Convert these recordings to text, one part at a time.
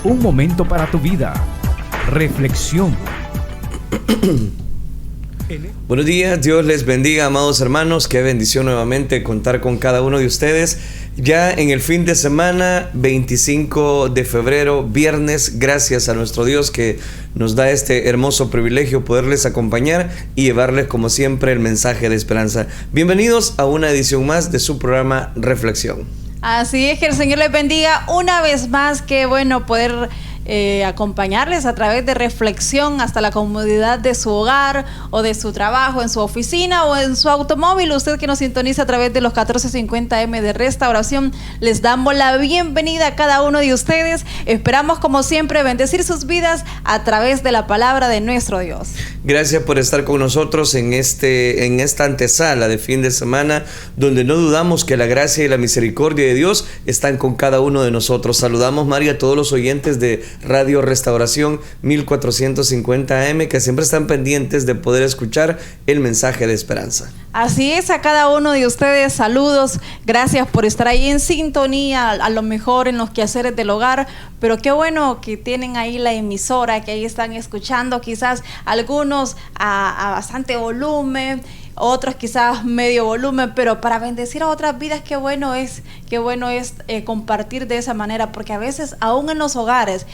Un momento para tu vida. Reflexión. Buenos días, Dios les bendiga, amados hermanos. Qué bendición nuevamente contar con cada uno de ustedes. Ya en el fin de semana, 25 de febrero, viernes, gracias a nuestro Dios que nos da este hermoso privilegio poderles acompañar y llevarles como siempre el mensaje de esperanza. Bienvenidos a una edición más de su programa Reflexión. Así es, que el Señor les bendiga una vez más. Qué bueno poder acompañarles a través de reflexión hasta la comodidad de su hogar o de su trabajo, en su oficina o en su automóvil. Usted que nos sintoniza a través de los 1450M de Restauración, les damos la bienvenida a cada uno de ustedes. Esperamos como siempre bendecir sus vidas a través de la palabra de nuestro Dios. Gracias por estar con nosotros en esta antesala de fin de semana, donde no dudamos que la gracia y la misericordia de Dios están con cada uno de nosotros. Saludamos, María, a todos los oyentes de Radio Restauración 1450 AM que siempre están pendientes de poder escuchar el mensaje de esperanza. Así es, a cada uno de ustedes saludos, gracias por estar ahí en sintonía, a lo mejor en los quehaceres del hogar, pero qué bueno que tienen ahí la emisora, que ahí están escuchando, quizás algunos a bastante volumen, otros quizás medio volumen, pero para bendecir a otras vidas, qué bueno es compartir de esa manera, porque a veces aún en los hogares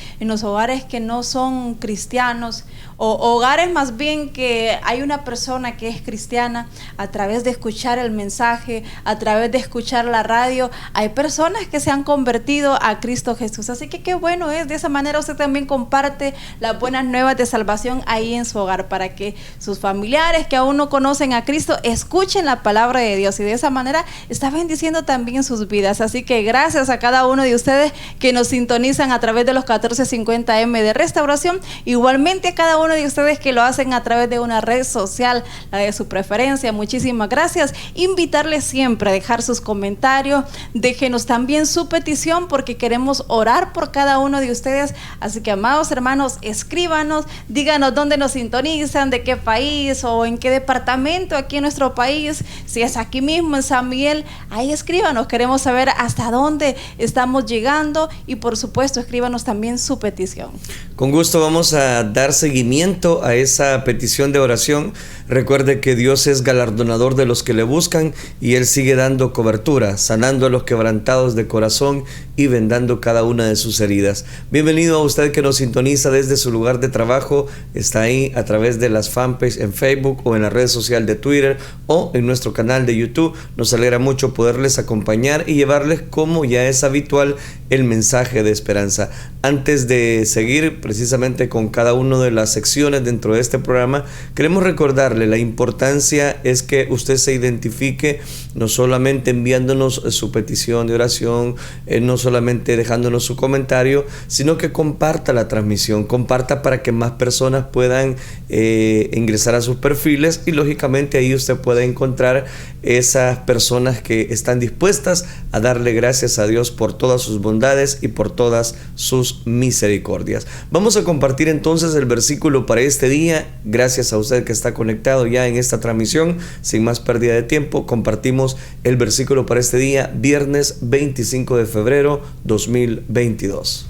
que no son cristianos, o hogares más bien que hay una persona que es cristiana, a través de escuchar el mensaje, a través de escuchar la radio, hay personas que se han convertido a Cristo Jesús. Así que qué bueno es, de esa manera usted también comparte las buenas nuevas de salvación ahí en su hogar, para que sus familiares que aún no conocen a Cristo escuchen la palabra de Dios, y de esa manera está bendiciendo también sus vidas. Así que gracias a cada uno de ustedes que nos sintonizan a través de los 1450M de Restauración, igualmente a cada uno de ustedes que lo hacen a través de una red social, la de su preferencia. Muchísimas gracias. Invitarles siempre a dejar sus comentarios, déjenos también su petición, porque queremos orar por cada uno de ustedes. Así que, amados hermanos, escríbanos, díganos dónde nos sintonizan, de qué país o en qué departamento aquí en nuestro país. Si es aquí mismo en San Miguel, ahí escríbanos, queremos saber hasta dónde estamos llegando, y por supuesto escríbanos también su petición. Con gusto vamos a dar seguimiento a esa petición de oración. Recuerde que Dios es galardonador de los que le buscan, y Él sigue dando cobertura, sanando a los quebrantados de corazón y vendando cada una de sus heridas. Bienvenido a usted que nos sintoniza desde su lugar de trabajo. Está ahí a través de las fanpages en Facebook o en la red social de Twitter o en nuestro canal de YouTube. Nos alegra mucho poderles acompañar y llevarles, como ya es habitual, el mensaje de esperanza. Antes de seguir precisamente con cada una de las secciones dentro de este programa, queremos recordarle la importancia es que usted se identifique, no solamente enviándonos su petición de oración, no solamente dejándonos su comentario, sino que comparta la transmisión, comparta para que más personas puedan ingresar a sus perfiles, y lógicamente ahí usted puede encontrar esas personas que están dispuestas a darle gracias a Dios por todas sus bondades y por todas sus misericordias. Vamos a compartir entonces el versículo para este día. Gracias a usted que está conectado ya en esta transmisión. Sin más pérdida de tiempo, compartimos el versículo para este día, viernes 25 de febrero 2022.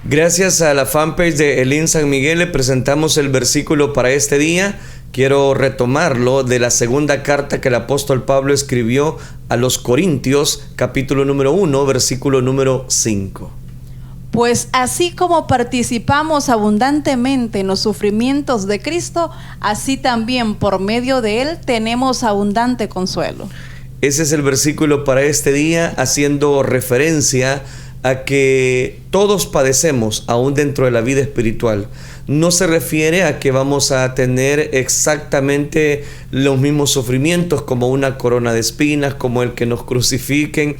Gracias a la fanpage de Elín San Miguel le presentamos el versículo para este día. Quiero retomarlo de la segunda carta que el apóstol Pablo escribió a los Corintios, capítulo número 1, versículo número 5. Pues así como participamos abundantemente en los sufrimientos de Cristo, así también por medio de Él tenemos abundante consuelo. Ese es el versículo para este día, haciendo referencia a que todos padecemos aún dentro de la vida espiritual. No se refiere a que vamos a tener exactamente los mismos sufrimientos, como una corona de espinas, como el que nos crucifiquen.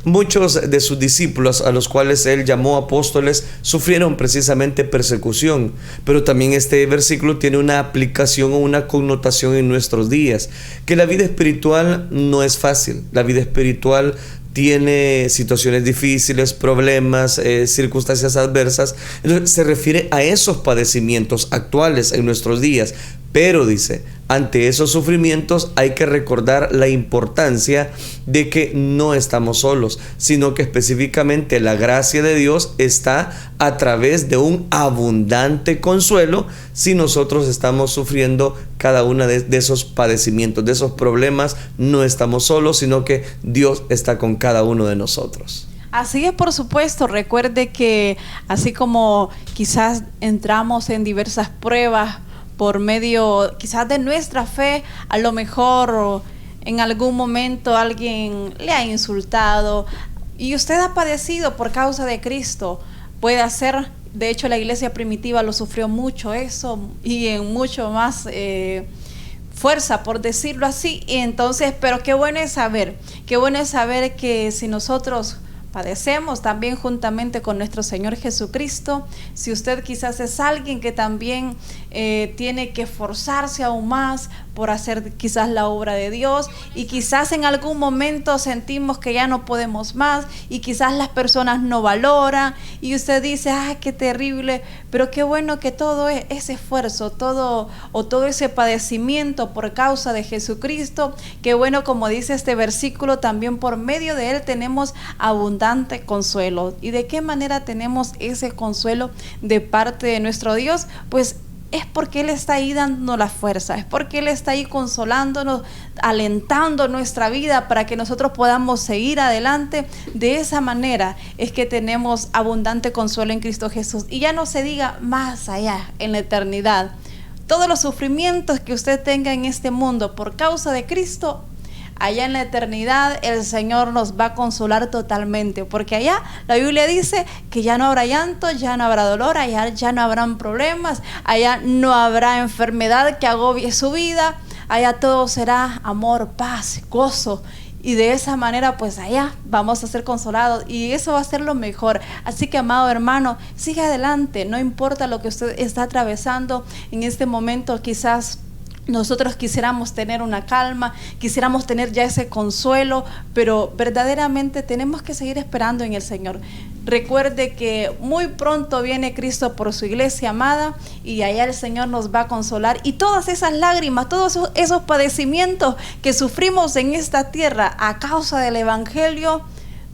Muchos de sus discípulos, a los cuales él llamó apóstoles, sufrieron precisamente persecución, pero también este versículo tiene una aplicación o una connotación en nuestros días, que la vida espiritual no es fácil. La vida espiritual tiene situaciones difíciles, problemas, circunstancias adversas. Entonces, se refiere a esos padecimientos actuales en nuestros días. Pero dice, ante esos sufrimientos hay que recordar la importancia de que no estamos solos, sino que específicamente la gracia de Dios está a través de un abundante consuelo si nosotros estamos sufriendo cada uno de esos padecimientos, de esos problemas. No estamos solos, sino que Dios está con cada uno de nosotros. Así es, por supuesto. Recuerde que así como quizás entramos en diversas pruebas por medio quizás de nuestra fe, a lo mejor en algún momento alguien le ha insultado y usted ha padecido por causa de Cristo. Puede ser, de hecho la iglesia primitiva lo sufrió mucho eso y en mucho más fuerza, por decirlo así. Y entonces, pero qué bueno es saber que si nosotros padecemos también juntamente con nuestro Señor Jesucristo, si usted quizás es alguien que también tiene que esforzarse aún más por hacer quizás la obra de Dios, y quizás en algún momento sentimos que ya no podemos más y quizás las personas no valoran y usted dice, ¡ay, qué terrible! Pero qué bueno que todo ese esfuerzo, todo ese padecimiento por causa de Jesucristo, qué bueno, como dice este versículo, también por medio de Él tenemos abundante consuelo. ¿Y de qué manera tenemos ese consuelo de parte de nuestro Dios? Pues es porque Él está ahí dándonos la fuerza, es porque Él está ahí consolándonos, alentando nuestra vida para que nosotros podamos seguir adelante. De esa manera es que tenemos abundante consuelo en Cristo Jesús. Y ya no se diga más allá, en la eternidad. Todos los sufrimientos que usted tenga en este mundo por causa de Cristo, allá en la eternidad el Señor nos va a consolar totalmente, porque allá la Biblia dice que ya no habrá llanto, ya no habrá dolor, allá ya no habrán problemas, allá no habrá enfermedad que agobie su vida, allá todo será amor, paz, gozo. Y de esa manera pues allá vamos a ser consolados y eso va a ser lo mejor. Así que, amado hermano, siga adelante, no importa lo que usted está atravesando en este momento. Quizás nosotros quisiéramos tener una calma, quisiéramos tener ya ese consuelo, pero verdaderamente tenemos que seguir esperando en el Señor. Recuerde que muy pronto viene Cristo por su iglesia amada y allá el Señor nos va a consolar, y todas esas lágrimas, todos esos padecimientos que sufrimos en esta tierra a causa del Evangelio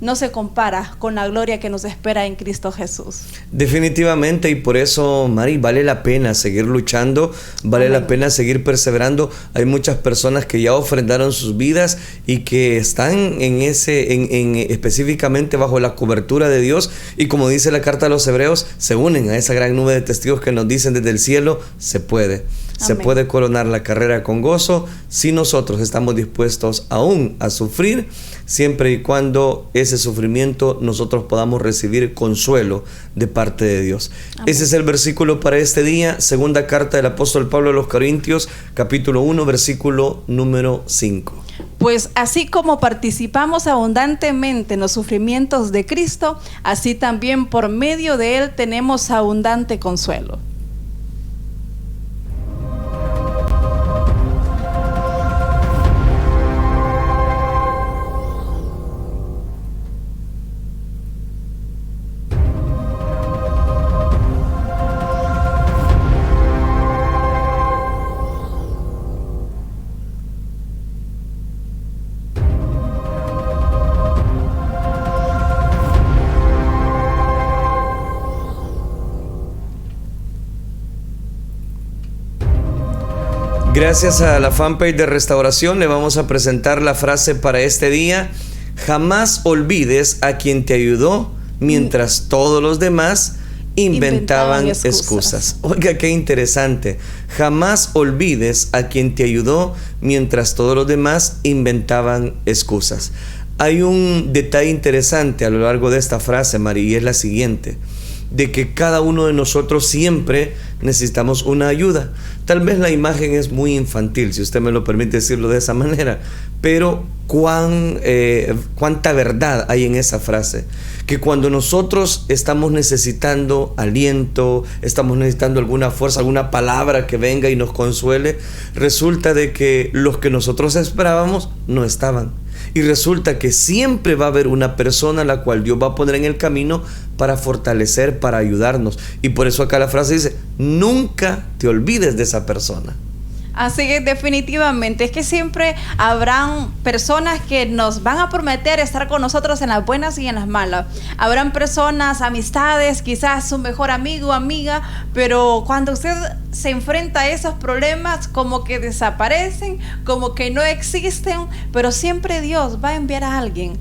no se compara con la gloria que nos espera en Cristo Jesús. Definitivamente, y por eso, Mari, vale la pena seguir luchando, vale la pena seguir perseverando. Hay muchas personas que ya ofrendaron sus vidas y que están específicamente bajo la cobertura de Dios, y como dice la carta a los Hebreos, se unen a esa gran nube de testigos que nos dicen desde el cielo, se puede. Se puede coronar la carrera con gozo si nosotros estamos dispuestos aún a sufrir, siempre y cuando ese sufrimiento nosotros podamos recibir consuelo de parte de Dios. Amén. Ese es el versículo para este día, segunda carta del apóstol Pablo a los Corintios, capítulo 1, versículo número 5. Pues así como participamos abundantemente en los sufrimientos de Cristo, así también por medio de Él tenemos abundante consuelo. Gracias a la fanpage de Restauración le vamos a presentar la frase para este día: jamás olvides a quien te ayudó mientras todos los demás inventaban excusas. Oiga, qué interesante. Jamás olvides a quien te ayudó mientras todos los demás inventaban excusas. Hay un detalle interesante a lo largo de esta frase, María, y es la siguiente. de que cada uno de nosotros siempre necesitamos una ayuda. Tal vez la imagen es muy infantil, si usted me lo permite decirlo de esa manera, pero cuánta verdad hay en esa frase. Que cuando nosotros estamos necesitando aliento, estamos necesitando alguna fuerza, alguna palabra que venga y nos consuele, resulta de que los que nosotros esperábamos no estaban. Y resulta que siempre va a haber una persona a la cual Dios va a poner en el camino para fortalecer, para ayudarnos. Y por eso acá la frase dice, nunca te olvides de esa persona. Así que definitivamente es que siempre habrán personas que nos van a prometer estar con nosotros en las buenas y en las malas. Habrán personas, amistades, quizás su mejor amigo o amiga, pero cuando usted se enfrenta a esos problemas, como que desaparecen, como que no existen, pero siempre Dios va a enviar a alguien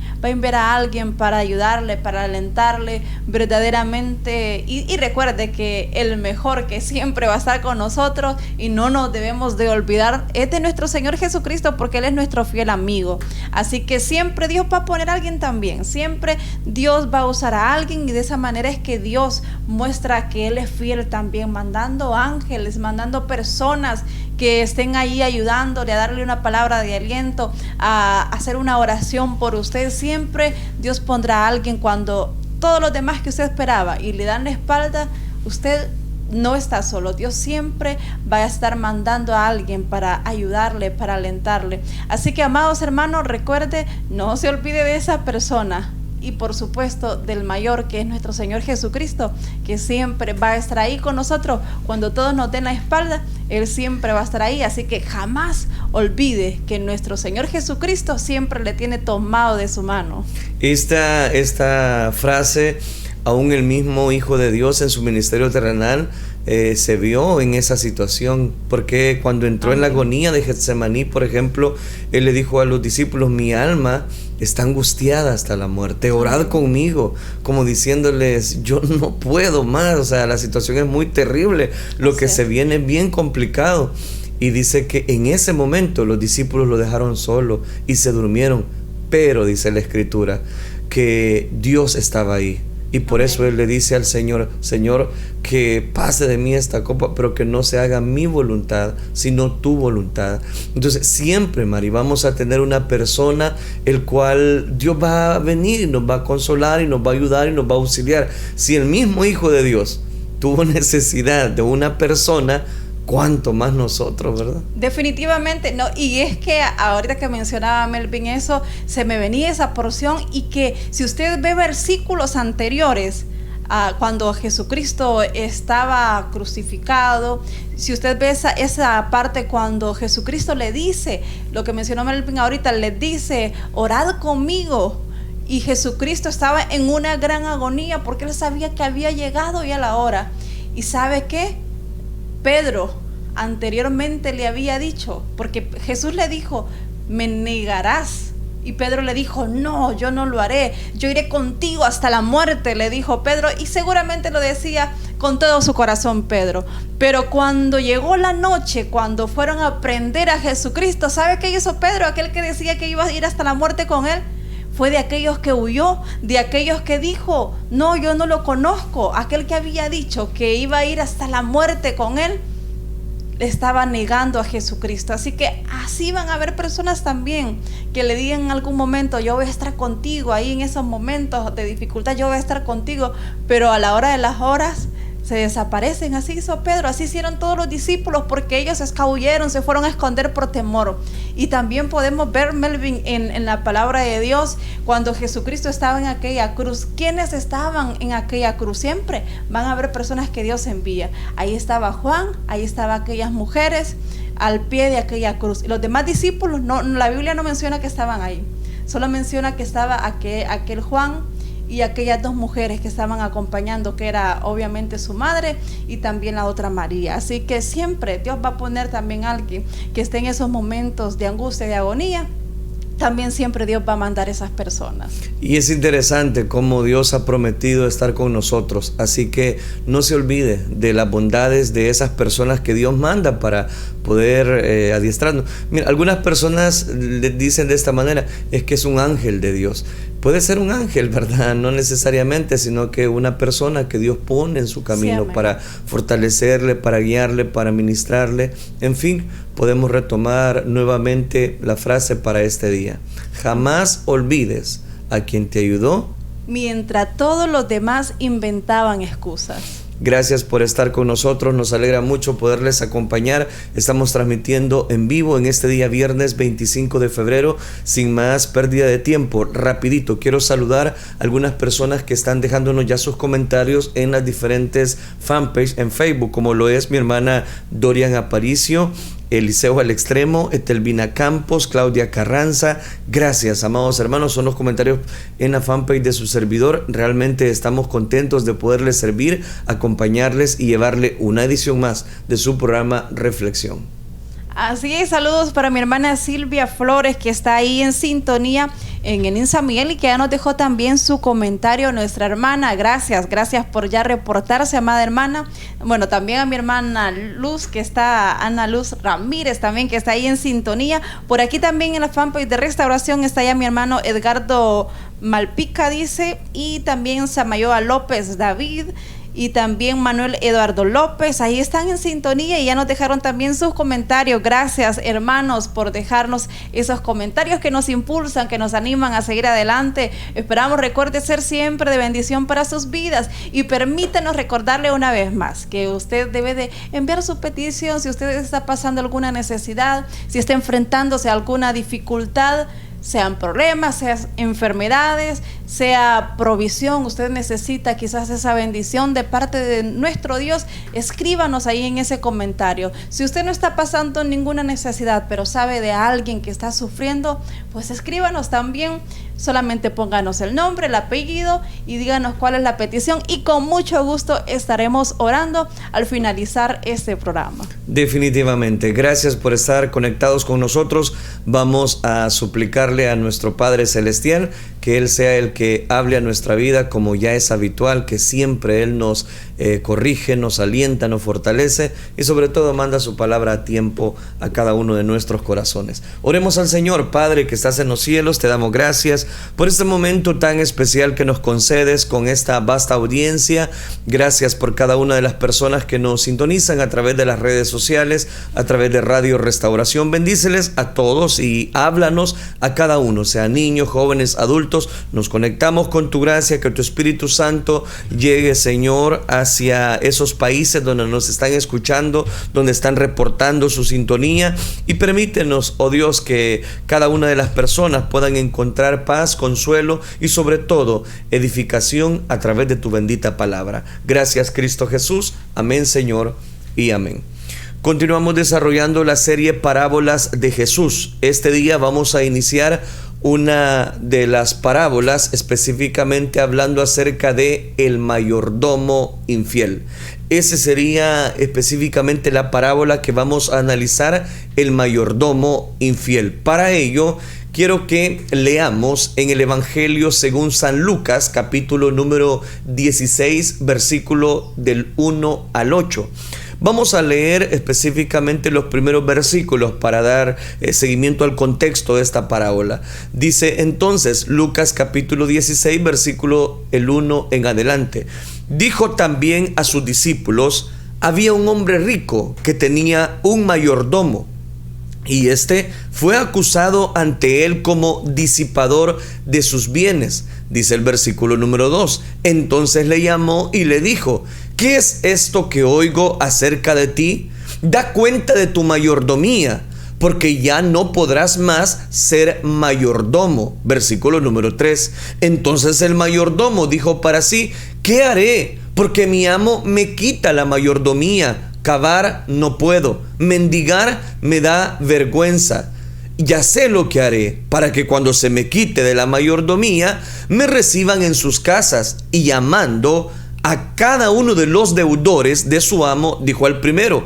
para ayudarle, para alentarle verdaderamente. Y recuerde que el mejor que siempre va a estar con nosotros y no nos debemos de olvidar es de nuestro Señor Jesucristo, porque Él es nuestro fiel amigo. Así que siempre Dios va a poner a alguien también, siempre Dios va a usar a alguien, y de esa manera es que Dios muestra que Él es fiel también, mandando ángeles, mandando personas que estén ahí ayudándole, a darle una palabra de aliento, a hacer una oración por usted. Siempre Dios pondrá a alguien cuando todos los demás que usted esperaba y le dan la espalda, usted no está solo. Dios siempre va a estar mandando a alguien para ayudarle, para alentarle. Así que, amados hermanos, recuerde, no se olvide de esa persona. Y por supuesto del mayor, que es nuestro Señor Jesucristo, que siempre va a estar ahí con nosotros. Cuando todos nos den la espalda, Él siempre va a estar ahí. Así que jamás olvide que nuestro Señor Jesucristo siempre le tiene tomado de su mano. Esta frase, aún el mismo Hijo de Dios en su ministerio terrenal se vio en esa situación, porque cuando entró en la agonía de Getsemaní, por ejemplo, Él le dijo a los discípulos, mi alma está angustiada hasta la muerte, orad conmigo, como diciéndoles, yo no puedo más, o sea, la situación es muy terrible, lo que se viene es bien complicado. Y dice que en ese momento los discípulos lo dejaron solo y se durmieron, pero dice la Escritura que Dios estaba ahí. Y por eso Él le dice al Señor, Señor, que pase de mí esta copa, pero que no se haga mi voluntad, sino tu voluntad. Entonces siempre, Mari, vamos a tener una persona el cual Dios va a venir y nos va a consolar y nos va a ayudar y nos va a auxiliar. Si el mismo Hijo de Dios tuvo necesidad de una persona, cuánto más nosotros, ¿verdad? Definitivamente, no, y es que ahorita que mencionaba Melvin eso, se me venía esa porción, y que si usted ve versículos anteriores, cuando Jesucristo estaba crucificado, si usted ve esa parte cuando Jesucristo le dice, lo que mencionó Melvin ahorita, le dice, orad conmigo. Y Jesucristo estaba en una gran agonía porque Él sabía que había llegado ya la hora. ¿Y sabe qué? Pedro anteriormente le había dicho, porque Jesús le dijo, me negarás, y Pedro le dijo, no, yo no lo haré, yo iré contigo hasta la muerte, le dijo Pedro, y seguramente lo decía con todo su corazón Pedro. Pero cuando llegó la noche, cuando fueron a prender a Jesucristo, ¿sabe qué hizo Pedro? Aquel que decía que iba a ir hasta la muerte con Él, fue de aquellos que huyó, de aquellos que dijo, no, yo no lo conozco. Aquel que había dicho que iba a ir hasta la muerte con Él, le estaba negando a Jesucristo. Así que así van a haber personas también que le digan en algún momento, yo voy a estar contigo, ahí en esos momentos de dificultad yo voy a estar contigo, pero a la hora de las horas se desaparecen. Así hizo Pedro, así hicieron todos los discípulos, porque ellos se escabulleron, se fueron a esconder por temor. Y también podemos ver, Melvin, en la palabra de Dios, cuando Jesucristo estaba en aquella cruz, ¿quiénes estaban en aquella cruz? Siempre van a haber personas que Dios envía. Ahí estaba Juan, ahí estaban aquellas mujeres al pie de aquella cruz. Y los demás discípulos, no, la Biblia no menciona que estaban ahí, solo menciona que estaba aquel Juan y aquellas dos mujeres que estaban acompañando, que era obviamente su madre y también la otra María. Así que siempre Dios va a poner también a alguien que esté en esos momentos de angustia, de agonía. También siempre Dios va a mandar esas personas. Y es interesante cómo Dios ha prometido estar con nosotros. Así que no se olvide de las bondades de esas personas que Dios manda para poder adiestrarnos. Mira, algunas personas le dicen de esta manera, es que es un ángel de Dios. Puede ser un ángel, ¿verdad? No necesariamente, sino que una persona que Dios pone en su camino para fortalecerle, para guiarle, para ministrarle. En fin, podemos retomar nuevamente la frase para este día. Jamás olvides a quien te ayudó mientras todos los demás inventaban excusas. Gracias por estar con nosotros, nos alegra mucho poderles acompañar. Estamos transmitiendo en vivo en este día viernes 25 de febrero. Sin más pérdida de tiempo, rapidito, quiero saludar a algunas personas que están dejándonos ya sus comentarios en las diferentes fanpages en Facebook, como lo es mi hermana Dorian Aparicio, Eliseo al Extremo, Etelvina Campos, Claudia Carranza. Gracias, amados hermanos, son los comentarios en la fanpage de su servidor. Realmente estamos contentos de poderles servir, acompañarles y llevarle una edición más de su programa Reflexión. Así es, saludos para mi hermana Silvia Flores, que está ahí en sintonía en el Insamiel y que ya nos dejó también su comentario. Nuestra hermana, gracias por ya reportarse, amada hermana. Bueno, también a mi hermana Luz, que está, Ana Luz Ramírez también, que está ahí en sintonía. Por aquí también en la fanpage de Restauración está ya mi hermano Edgardo Malpica, dice, y también Samayoa López David, y también Manuel Eduardo López. Ahí están en sintonía y ya nos dejaron también sus comentarios. Gracias, hermanos, por dejarnos esos comentarios que nos impulsan, que nos animan a seguir adelante. Esperamos recuerde ser siempre de bendición para sus vidas, y permítanos recordarle una vez más que usted debe de enviar su petición si usted está pasando alguna necesidad, si está enfrentándose a alguna dificultad, sean problemas, sean enfermedades, sea provisión. Usted necesita quizás esa bendición de parte de nuestro Dios. Escríbanos ahí en ese comentario. Si usted no está pasando ninguna necesidad, pero sabe de alguien que está sufriendo, pues escríbanos también. Solamente pónganos el nombre, el apellido y díganos cuál es la petición, y con mucho gusto estaremos orando al finalizar este programa. Definitivamente, gracias por estar conectados con nosotros. Vamos a suplicarle a nuestro Padre Celestial que Él sea el que hable a nuestra vida, como ya es habitual, que siempre Él nos corrige, nos alienta, nos fortalece y sobre todo manda su palabra a tiempo a cada uno de nuestros corazones. Oremos al Señor. Padre que estás en los cielos, te damos gracias por este momento tan especial que nos concedes con esta vasta audiencia. Gracias por cada una de las personas que nos sintonizan a través de las redes sociales, a través de Radio Restauración. Bendíceles a todos y háblanos a cada uno, sea niños, jóvenes, adultos. Nos conectamos con tu gracia, que tu Espíritu Santo llegue, Señor, hacia esos países donde nos están escuchando, donde están reportando su sintonía, y permítenos, oh Dios, que cada una de las personas puedan encontrar paz, consuelo y sobre todo edificación a través de tu bendita palabra. Gracias, Cristo Jesús. Amén, Señor, y amén. Continuamos desarrollando la serie Parábolas de Jesús. Este día vamos a iniciar una de las parábolas, específicamente hablando acerca de el mayordomo infiel. Ese sería específicamente la parábola que vamos a analizar, el mayordomo infiel. Para ello, quiero que leamos en el Evangelio según San Lucas, capítulo número 16, versículo del 1 al 8. Vamos a leer específicamente los primeros versículos para dar seguimiento al contexto de esta parábola. Dice entonces Lucas capítulo 16, versículo el 1 en adelante. Dijo también a sus discípulos: había un hombre rico que tenía un mayordomo, y este fue acusado ante él como disipador de sus bienes. Dice el versículo número 2. Entonces le llamó y le dijo: ¿qué es esto que oigo acerca de ti? Da cuenta de tu mayordomía, porque ya no podrás más ser mayordomo. Versículo número 3. Entonces el mayordomo dijo para sí: ¿qué haré? Porque mi amo me quita la mayordomía. Cavar no puedo, mendigar me da vergüenza. Ya sé lo que haré para que cuando se me quite de la mayordomía me reciban en sus casas. Y llamando a cada uno de los deudores de su amo, dijo al primero: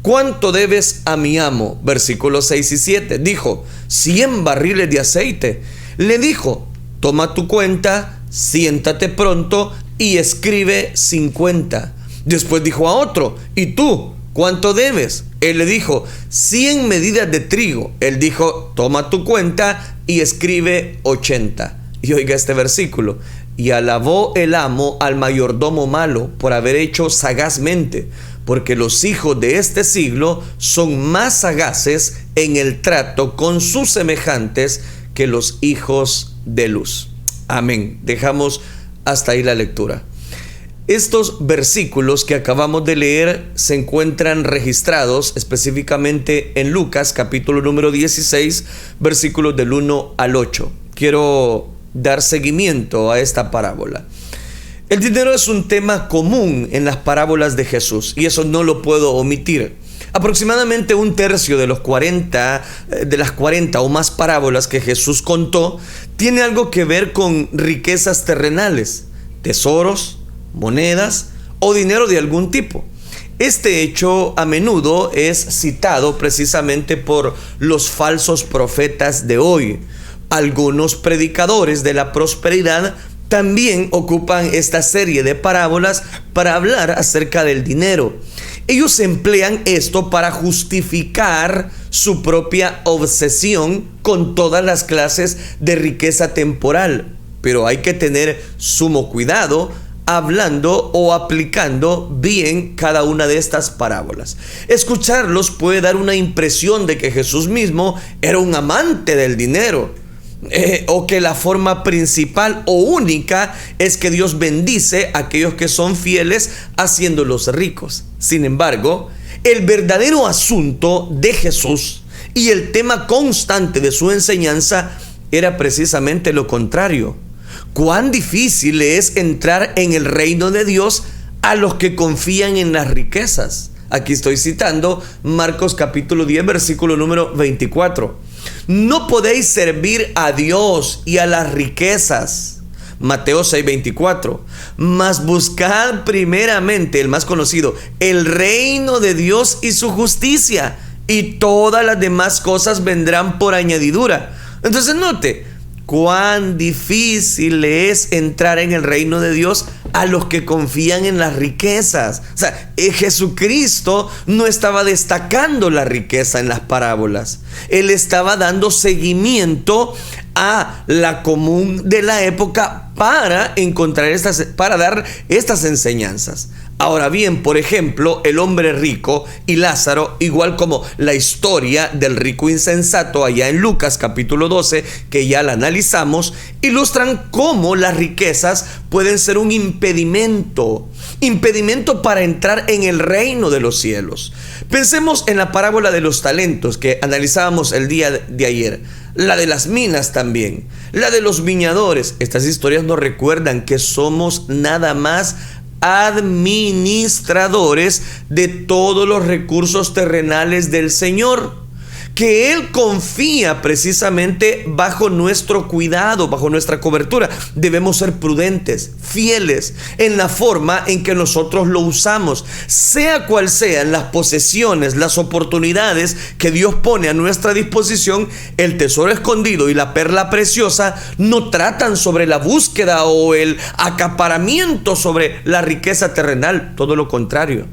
¿cuánto debes a mi amo? Versículos 6 y 7. Dijo: 100 barriles de aceite. Le dijo: toma tu cuenta, siéntate pronto y escribe 50. Después dijo a otro: ¿y tú cuánto debes? Él le dijo: 100 medidas de trigo. Él dijo: toma tu cuenta y escribe 80. Y oiga este versículo: y alabó el amo al mayordomo malo por haber hecho sagazmente, porque los hijos de este siglo son más sagaces en el trato con sus semejantes que los hijos de luz. Amén. Dejamos hasta ahí la lectura. Estos versículos que acabamos de leer se encuentran registrados específicamente en Lucas capítulo número 16, versículos del 1 al 8. Quiero dar seguimiento a esta parábola. El dinero es un tema común en las parábolas de Jesús, y eso no lo puedo omitir. Aproximadamente un tercio de las 40 o más parábolas que Jesús contó tiene algo que ver con riquezas terrenales, tesoros, monedas o dinero de algún tipo. Este hecho a menudo es citado precisamente por los falsos profetas de hoy. Algunos predicadores de la prosperidad también ocupan esta serie de parábolas para hablar acerca del dinero. Ellos emplean esto para justificar su propia obsesión con todas las clases de riqueza temporal. Pero hay que tener sumo cuidado hablando o aplicando bien cada una de estas parábolas. Escucharlos puede dar una impresión de que Jesús mismo era un amante del dinero, o que la forma principal o única es que Dios bendice a aquellos que son fieles haciéndolos ricos. Sin embargo, el verdadero asunto de Jesús y el tema constante de su enseñanza era precisamente lo contrario. Cuán difícil es entrar en el reino de Dios a los que confían en las riquezas. Aquí estoy citando Marcos capítulo 10, versículo número 24. No podéis servir a Dios y a las riquezas. Mateo 6:24. Mas buscad primeramente, el más conocido, el reino de Dios y su justicia, y todas las demás cosas vendrán por añadidura. Entonces note cuán difícil es entrar en el reino de Dios a los que confían en las riquezas. O sea, Jesucristo no estaba destacando la riqueza en las parábolas. Él estaba dando seguimiento a la común de la época para dar estas enseñanzas. Ahora bien, por ejemplo, el hombre rico y Lázaro, igual como la historia del rico insensato allá en Lucas capítulo 12, que ya la analizamos, ilustran cómo las riquezas pueden ser un impedimento para entrar en el reino de los cielos. Pensemos en la parábola de los talentos que analizábamos el día de ayer, la de las minas también, la de los viñadores. Estas historias nos recuerdan que somos nada más administradores de todos los recursos terrenales del Señor, que Él confía precisamente bajo nuestro cuidado, bajo nuestra cobertura. Debemos ser prudentes, fieles en la forma en que nosotros lo usamos, sea cual sean las posesiones, las oportunidades que Dios pone a nuestra disposición. El tesoro escondido y la perla preciosa no tratan sobre la búsqueda o el acaparamiento sobre la riqueza terrenal, todo lo contrario.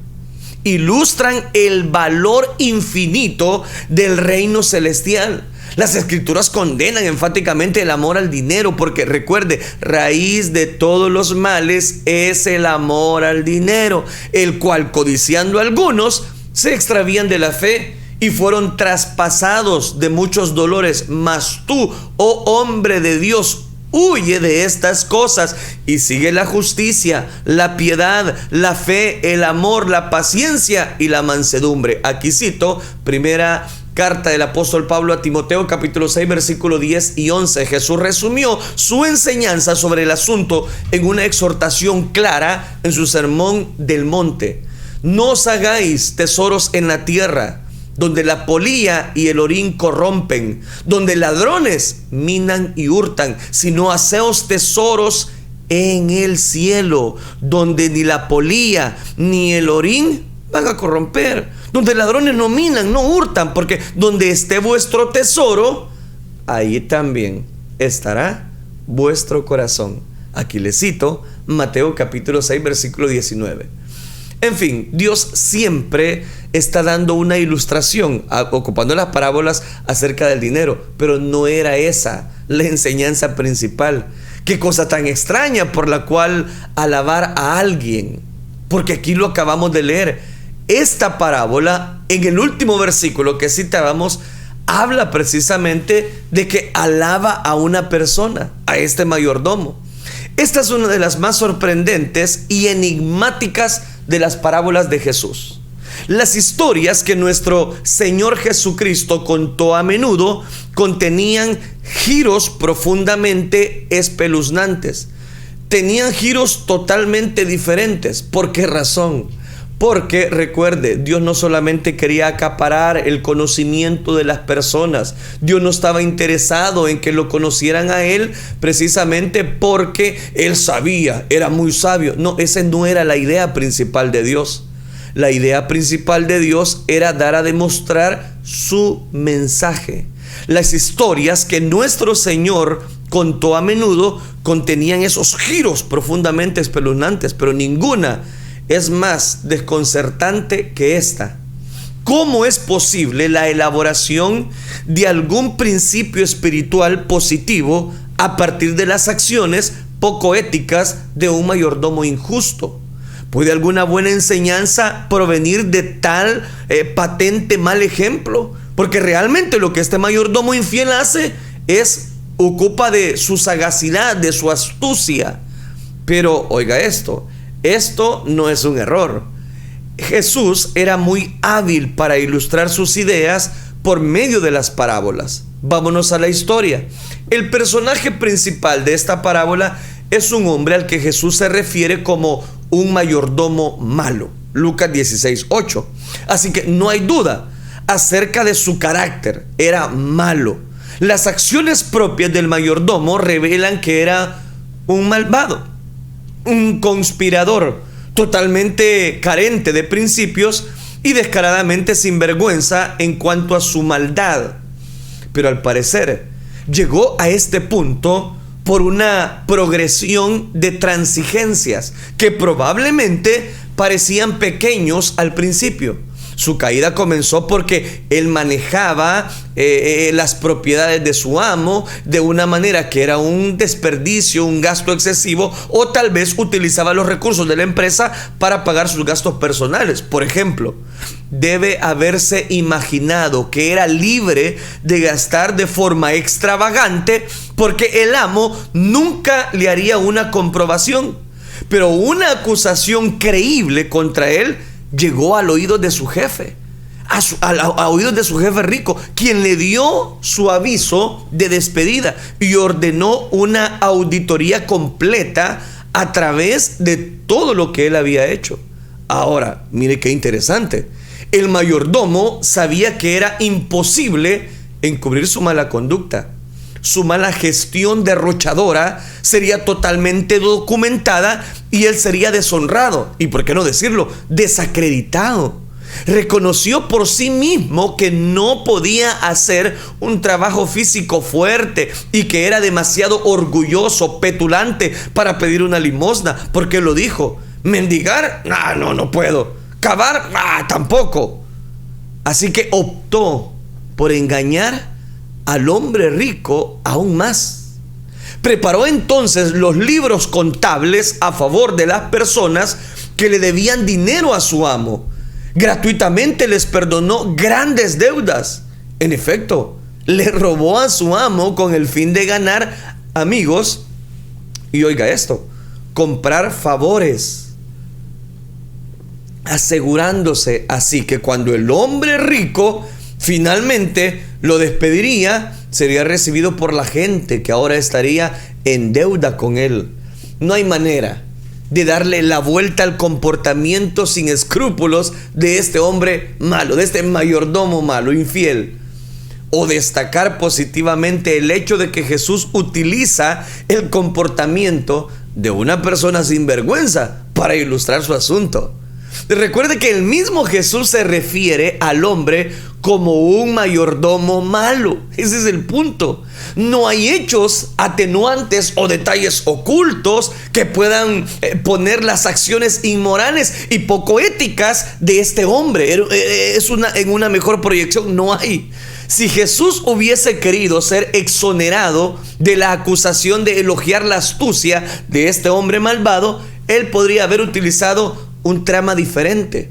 Ilustran el valor infinito del reino celestial. Las escrituras condenan enfáticamente el amor al dinero, porque recuerde, raíz de todos los males es el amor al dinero, el cual, codiciando algunos, se extravían de la fe y fueron traspasados de muchos dolores. Mas tú, oh hombre de Dios, huye de estas cosas y sigue la justicia, la piedad, la fe, el amor, la paciencia y la mansedumbre. Aquí cito primera carta del apóstol Pablo a Timoteo capítulo 6 versículo 10 y 11. Jesús resumió su enseñanza sobre el asunto en una exhortación clara en su sermón del monte. No os hagáis tesoros en la tierra, donde la polilla y el orín corrompen, donde ladrones minan y hurtan, sino haceos tesoros en el cielo, donde ni la polilla ni el orín van a corromper, donde ladrones no minan, no hurtan, porque donde esté vuestro tesoro, ahí también estará vuestro corazón. Aquí les cito Mateo capítulo 6 versículo 19. En fin, Dios siempre está dando una ilustración, ocupando las parábolas acerca del dinero, pero no era esa la enseñanza principal. Qué cosa tan extraña por la cual alabar a alguien, porque aquí lo acabamos de leer. Esta parábola, en el último versículo que citábamos, habla precisamente de que alaba a una persona, a este mayordomo. Esta es una de las más sorprendentes y enigmáticas de las parábolas de Jesús. Las historias que nuestro Señor Jesucristo contó a menudo contenían giros profundamente espeluznantes. Tenían giros totalmente diferentes. ¿Por qué razón? Porque recuerde, Dios no solamente quería acaparar el conocimiento de las personas. Dios no estaba interesado en que lo conocieran a Él precisamente porque Él sabía, era muy sabio. No, esa no era la idea principal de Dios. La idea principal de Dios era dar a demostrar su mensaje. Las historias que nuestro Señor contó a menudo contenían esos giros profundamente espeluznantes, pero ninguna es más desconcertante que esta. ¿Cómo es posible la elaboración de algún principio espiritual positivo a partir de las acciones poco éticas de un mayordomo injusto? ¿Puede alguna buena enseñanza provenir de tal patente mal ejemplo? Porque realmente lo que este mayordomo infiel hace es ocupa de su sagacidad, de su astucia. Pero oiga esto no es un error. Jesús era muy hábil para ilustrar sus ideas por medio de las parábolas. Vámonos a la historia. El personaje principal de esta parábola es un hombre al que Jesús se refiere como un mayordomo malo. Lucas 16:8. Así que no hay duda acerca de su carácter. Era malo. Las acciones propias del mayordomo revelan que era un malvado, un conspirador, totalmente carente de principios y descaradamente sinvergüenza en cuanto a su maldad. Pero al parecer llegó a este punto por una progresión de transigencias que probablemente parecían pequeños al principio. Su caída comenzó porque él manejaba las propiedades de su amo de una manera que era un desperdicio, un gasto excesivo, o tal vez utilizaba los recursos de la empresa para pagar sus gastos personales. Por ejemplo, debe haberse imaginado que era libre de gastar de forma extravagante porque el amo nunca le haría una comprobación. Pero una acusación creíble contra él llegó al oído de su jefe, a oídos de su jefe rico, quien le dio su aviso de despedida y ordenó una auditoría completa a través de todo lo que él había hecho. Ahora, mire qué interesante. El mayordomo sabía que era imposible encubrir su mala conducta. Su mala gestión derrochadora sería totalmente documentada y él sería deshonrado y, por qué no decirlo, desacreditado. Reconoció por sí mismo que no podía hacer un trabajo físico fuerte y que era demasiado orgulloso, petulante para pedir una limosna, porque lo dijo. Mendigar, no puedo. Cavar, tampoco. Así que optó por engañar al hombre rico aún más. Preparó entonces los libros contables a favor de las personas que le debían dinero a su amo. Gratuitamente les perdonó grandes deudas. En efecto, le robó a su amo con el fin de ganar amigos y, oiga esto, comprar favores, asegurándose así que cuando el hombre rico finalmente lo despediría, sería recibido por la gente que ahora estaría en deuda con él. No hay manera de darle la vuelta al comportamiento sin escrúpulos de este hombre malo, de este mayordomo malo, infiel, o destacar positivamente el hecho de que Jesús utiliza el comportamiento de una persona sin vergüenza para ilustrar su asunto. Recuerde que el mismo Jesús se refiere al hombre como un mayordomo malo. Ese es el punto. No hay hechos atenuantes o detalles ocultos que puedan poner las acciones inmorales y poco éticas de este hombre. En una mejor proyección no hay. Si Jesús hubiese querido ser exonerado de la acusación de elogiar la astucia de este hombre malvado, él podría haber utilizado un trama diferente.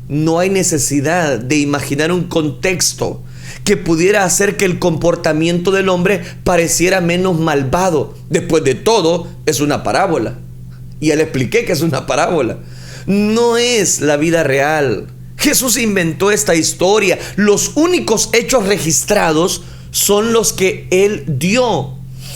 No hay necesidad de imaginar un contexto que pudiera hacer que el comportamiento del hombre pareciera menos malvado. Después de todo, es una parábola. Y ya le expliqué que es una parábola. No es la vida real. Jesús inventó esta historia. Los únicos hechos registrados son los que Él dio.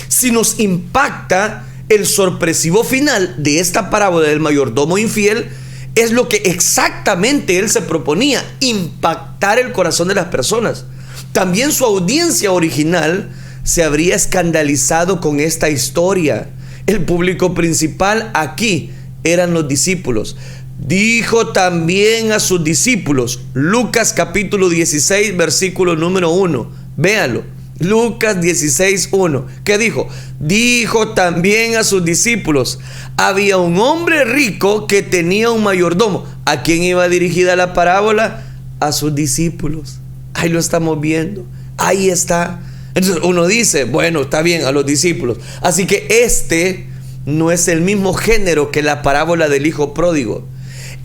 Si nos impacta el sorpresivo final de esta parábola del mayordomo infiel, es lo que exactamente Él se proponía: impactar el corazón de las personas. También su audiencia original se habría escandalizado con esta historia. El público principal aquí eran los discípulos. Dijo también a sus discípulos, Lucas capítulo 16, versículo número 1. Véanlo, Lucas 16, 1. ¿Qué dijo? Dijo también a sus discípulos: había un hombre rico que tenía un mayordomo. ¿A quién iba dirigida la parábola? A sus discípulos. Ahí lo estamos viendo. Ahí está. Entonces uno dice, bueno, está bien, a los discípulos. Así que este no es el mismo género que la parábola del hijo pródigo.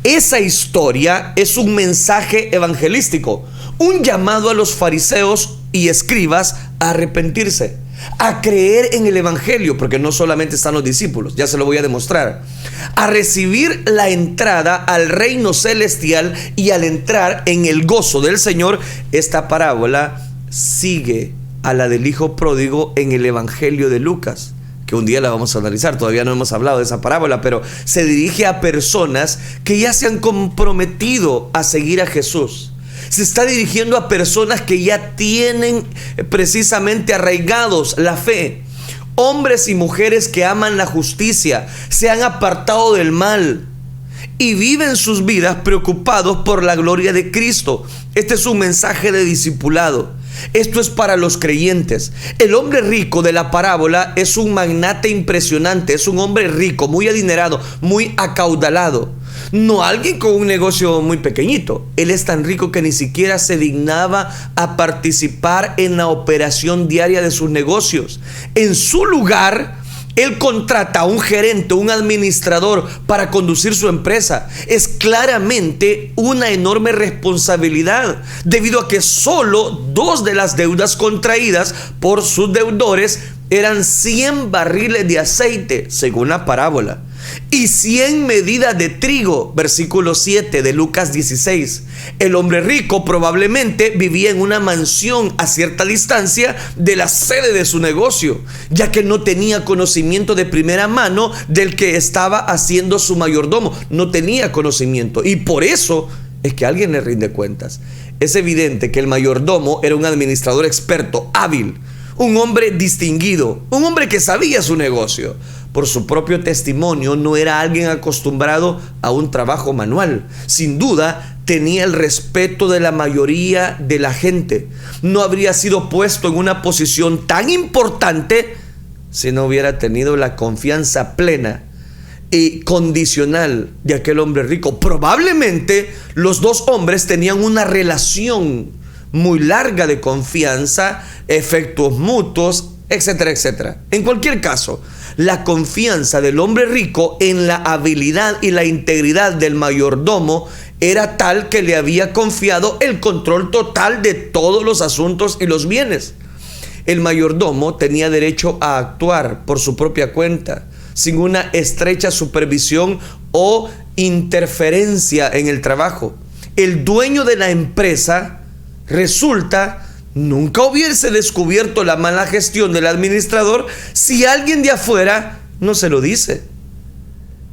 Esa historia es un mensaje evangelístico, un llamado a los fariseos y escribas a arrepentirse, a creer en el evangelio, porque no solamente están los discípulos, ya se lo voy a demostrar, a recibir la entrada al reino celestial y al entrar en el gozo del Señor. Esta parábola sigue a la del hijo pródigo en el evangelio de Lucas, que un día la vamos a analizar. Todavía no hemos hablado de esa parábola, pero se dirige a personas que ya se han comprometido a seguir a Jesús. Se está dirigiendo a personas que ya tienen precisamente arraigados la fe. Hombres y mujeres que aman la justicia, se han apartado del mal y viven sus vidas preocupados por la gloria de Cristo. Este es un mensaje de discipulado. Esto es para los creyentes. El hombre rico de la parábola es un magnate impresionante. Es un hombre rico, muy adinerado, muy acaudalado. No alguien con un negocio muy pequeñito. Él es tan rico que ni siquiera se dignaba a participar en la operación diaria de sus negocios. En su lugar, él contrata a un gerente, un administrador para conducir su empresa. Es claramente una enorme responsabilidad, debido a que solo 2 de las deudas contraídas por sus deudores eran 100 barriles de aceite, según la parábola, y 100 medidas de trigo, versículo 7 de Lucas 16. El hombre rico probablemente vivía en una mansión a cierta distancia de la sede de su negocio, ya que no tenía conocimiento de primera mano del que estaba haciendo su mayordomo. No tenía conocimiento, y por eso es que alguien le rinde cuentas. Es evidente que el mayordomo era un administrador experto, hábil, un hombre distinguido, un hombre que sabía su negocio. Por su propio testimonio, no era alguien acostumbrado a un trabajo manual. Sin duda, tenía el respeto de la mayoría de la gente. No habría sido puesto en una posición tan importante si no hubiera tenido la confianza plena y condicional de aquel hombre rico. Probablemente los 2 hombres tenían una relación muy larga de confianza, efectos mutuos, etcétera, etcétera. En cualquier caso, la confianza del hombre rico en la habilidad y la integridad del mayordomo era tal que le había confiado el control total de todos los asuntos y los bienes. El mayordomo tenía derecho a actuar por su propia cuenta, sin una estrecha supervisión o interferencia en el trabajo. El dueño de la empresa nunca hubiese descubierto la mala gestión del administrador si alguien de afuera no se lo dice.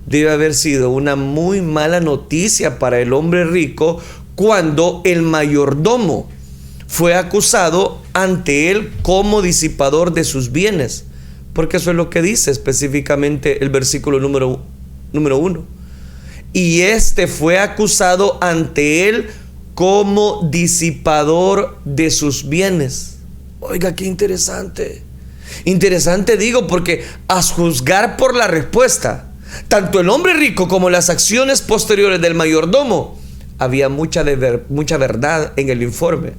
Debe haber sido una muy mala noticia para el hombre rico cuando el mayordomo fue acusado ante él como disipador de sus bienes, porque eso es lo que dice específicamente el versículo número 1. Y este fue acusado ante él como disipador de sus bienes. Oiga, qué interesante. Interesante digo porque a juzgar por la respuesta, tanto el hombre rico como las acciones posteriores del mayordomo, había mucha verdad en el informe.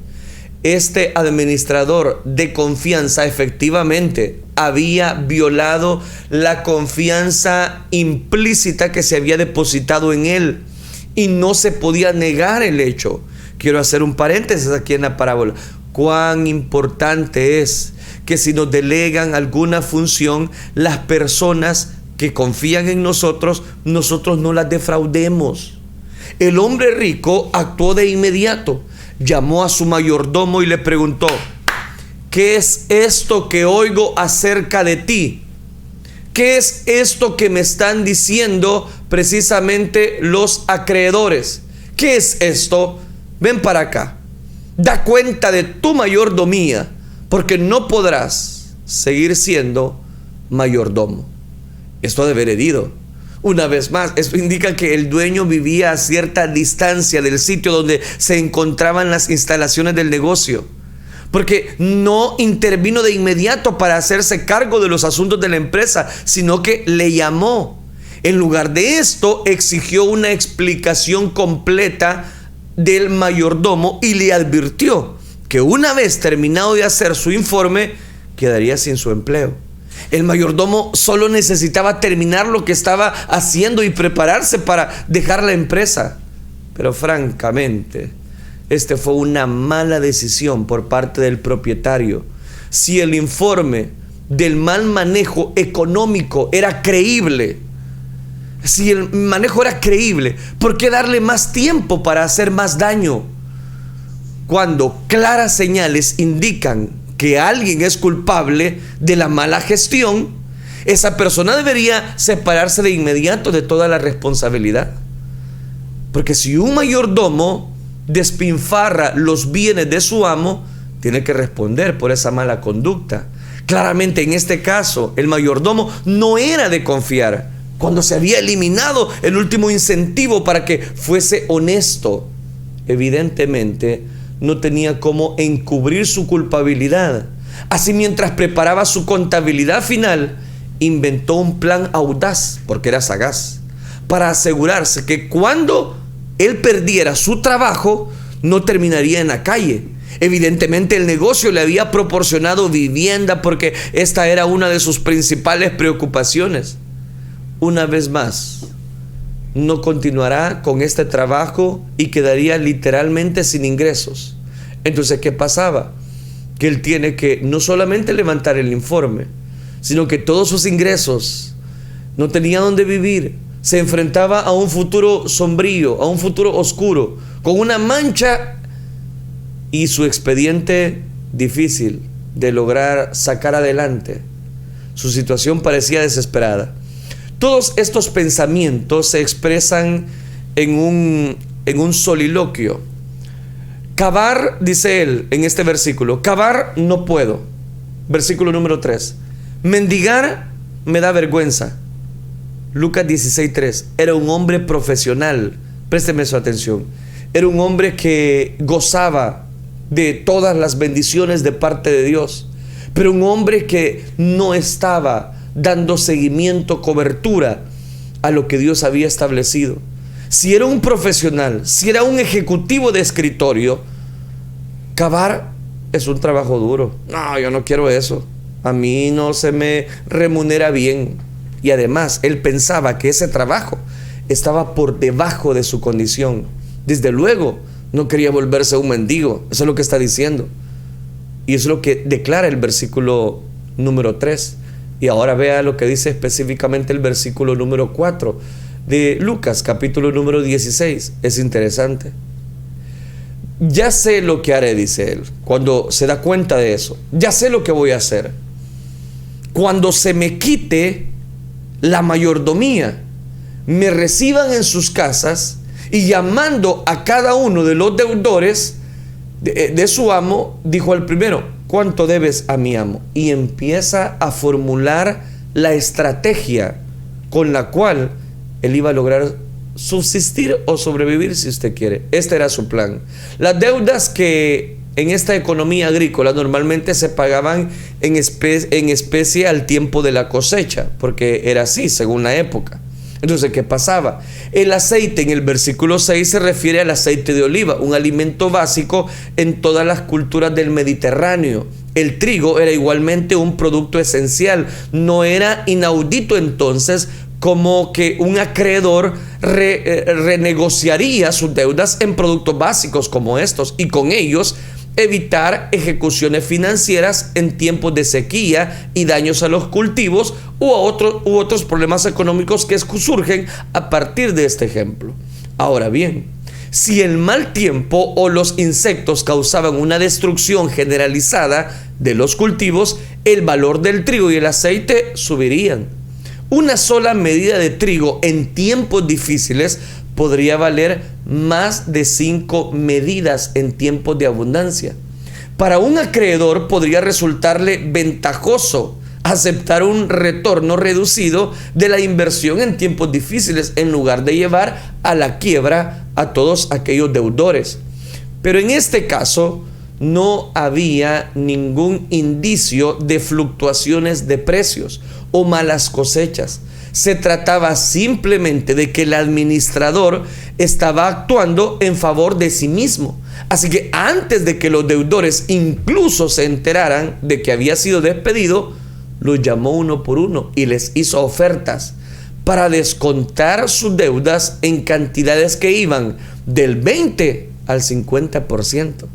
Este administrador de confianza efectivamente había violado la confianza implícita que se había depositado en él y no se podía negar el hecho. Quiero hacer un paréntesis aquí en la parábola. Cuán importante es que si nos delegan alguna función, las personas que confían en nosotros no las defraudemos. El hombre rico actuó de inmediato. Llamó a su mayordomo y le preguntó: ¿qué es esto que oigo acerca de ti? ¿Qué es esto que me están diciendo precisamente los acreedores? ¿Qué es esto? Ven para acá. Da cuenta de tu mayordomía, porque no podrás seguir siendo mayordomo. Esto ha de haber herido. Una vez más, esto indica que el dueño vivía a cierta distancia del sitio donde se encontraban las instalaciones del negocio, porque no intervino de inmediato para hacerse cargo de los asuntos de la empresa, sino que le llamó. En lugar de esto, exigió una explicación completa del mayordomo y le advirtió que una vez terminado de hacer su informe, quedaría sin su empleo. El mayordomo solo necesitaba terminar lo que estaba haciendo y prepararse para dejar la empresa. Pero francamente, este fue una mala decisión por parte del propietario. Si el informe del mal manejo económico era creíble, si el manejo era creíble, ¿por qué darle más tiempo para hacer más daño? Cuando claras señales indican que alguien es culpable de la mala gestión, esa persona debería separarse de inmediato de toda la responsabilidad. Porque si un mayordomo despilfarra los bienes de su amo, tiene que responder por esa mala conducta. Claramente en este caso el mayordomo no era de confiar, cuando se había eliminado el último incentivo para que fuese honesto. Evidentemente no tenía cómo encubrir su culpabilidad. Así, mientras preparaba su contabilidad final, inventó un plan audaz, porque era sagaz, para asegurarse que cuando él perdiera su trabajo, no terminaría en la calle. Evidentemente el negocio le había proporcionado vivienda, porque esta era una de sus principales preocupaciones. Una vez más, no continuará con este trabajo y quedaría literalmente sin ingresos. Entonces, ¿qué pasaba? Que él tiene que no solamente levantar el informe, sino que todos sus ingresos, no tenía dónde vivir. Se enfrentaba a un futuro sombrío, a un futuro oscuro, con una mancha, y su expediente difícil de lograr sacar adelante. Su situación parecía desesperada. Todos estos pensamientos se expresan en un soliloquio. Cavar, dice él en este versículo, cavar no puedo. Versículo número 3. Mendigar me da vergüenza. Lucas 16:3. Era un hombre profesional. Présteme su atención. Era un hombre que gozaba de todas las bendiciones de parte de Dios, pero un hombre que no estaba dando seguimiento, cobertura a lo que Dios había establecido. Si era un profesional, si era un ejecutivo de escritorio, cavar es un trabajo duro. No, yo no quiero eso. A mí no se me remunera bien. Y además, él pensaba que ese trabajo estaba por debajo de su condición. Desde luego, no quería volverse un mendigo. Eso es lo que está diciendo. Y es lo que declara el versículo número 3. Y ahora vea lo que dice específicamente el versículo número 4 de Lucas, capítulo número 16. Es interesante. Ya sé lo que haré, dice él, cuando se da cuenta de eso. Ya sé lo que voy a hacer. Cuando se me quite la mayordomía, me reciban en sus casas, y llamando a cada uno de los deudores de su amo, dijo al primero: ¿cuánto debes a mi amo? Y empieza a formular la estrategia con la cual él iba a lograr subsistir o sobrevivir si usted quiere. Este era su plan. Las deudas que en esta economía agrícola normalmente se pagaban en especie al tiempo de la cosecha, porque era así según la época. Entonces, ¿qué pasaba? El aceite en el versículo 6 se refiere al aceite de oliva, un alimento básico en todas las culturas del Mediterráneo. El trigo era igualmente un producto esencial. No era inaudito entonces como que un acreedor renegociaría sus deudas en productos básicos como estos y con ellos evitar ejecuciones financieras en tiempos de sequía y daños a los cultivos u otros problemas económicos que surgen a partir de este ejemplo. Ahora bien, si el mal tiempo o los insectos causaban una destrucción generalizada de los cultivos, el valor del trigo y el aceite subirían. Una sola medida de trigo en tiempos difíciles podría valer más de 5 medidas en tiempos de abundancia. Para un acreedor podría resultarle ventajoso aceptar un retorno reducido de la inversión en tiempos difíciles en lugar de llevar a la quiebra a todos aquellos deudores. Pero en este caso no había ningún indicio de fluctuaciones de precios o malas cosechas. Se trataba simplemente de que el administrador estaba actuando en favor de sí mismo. Así que antes de que los deudores incluso se enteraran de que había sido despedido, los llamó uno por uno y les hizo ofertas para descontar sus deudas en cantidades que iban del 20 al 50%.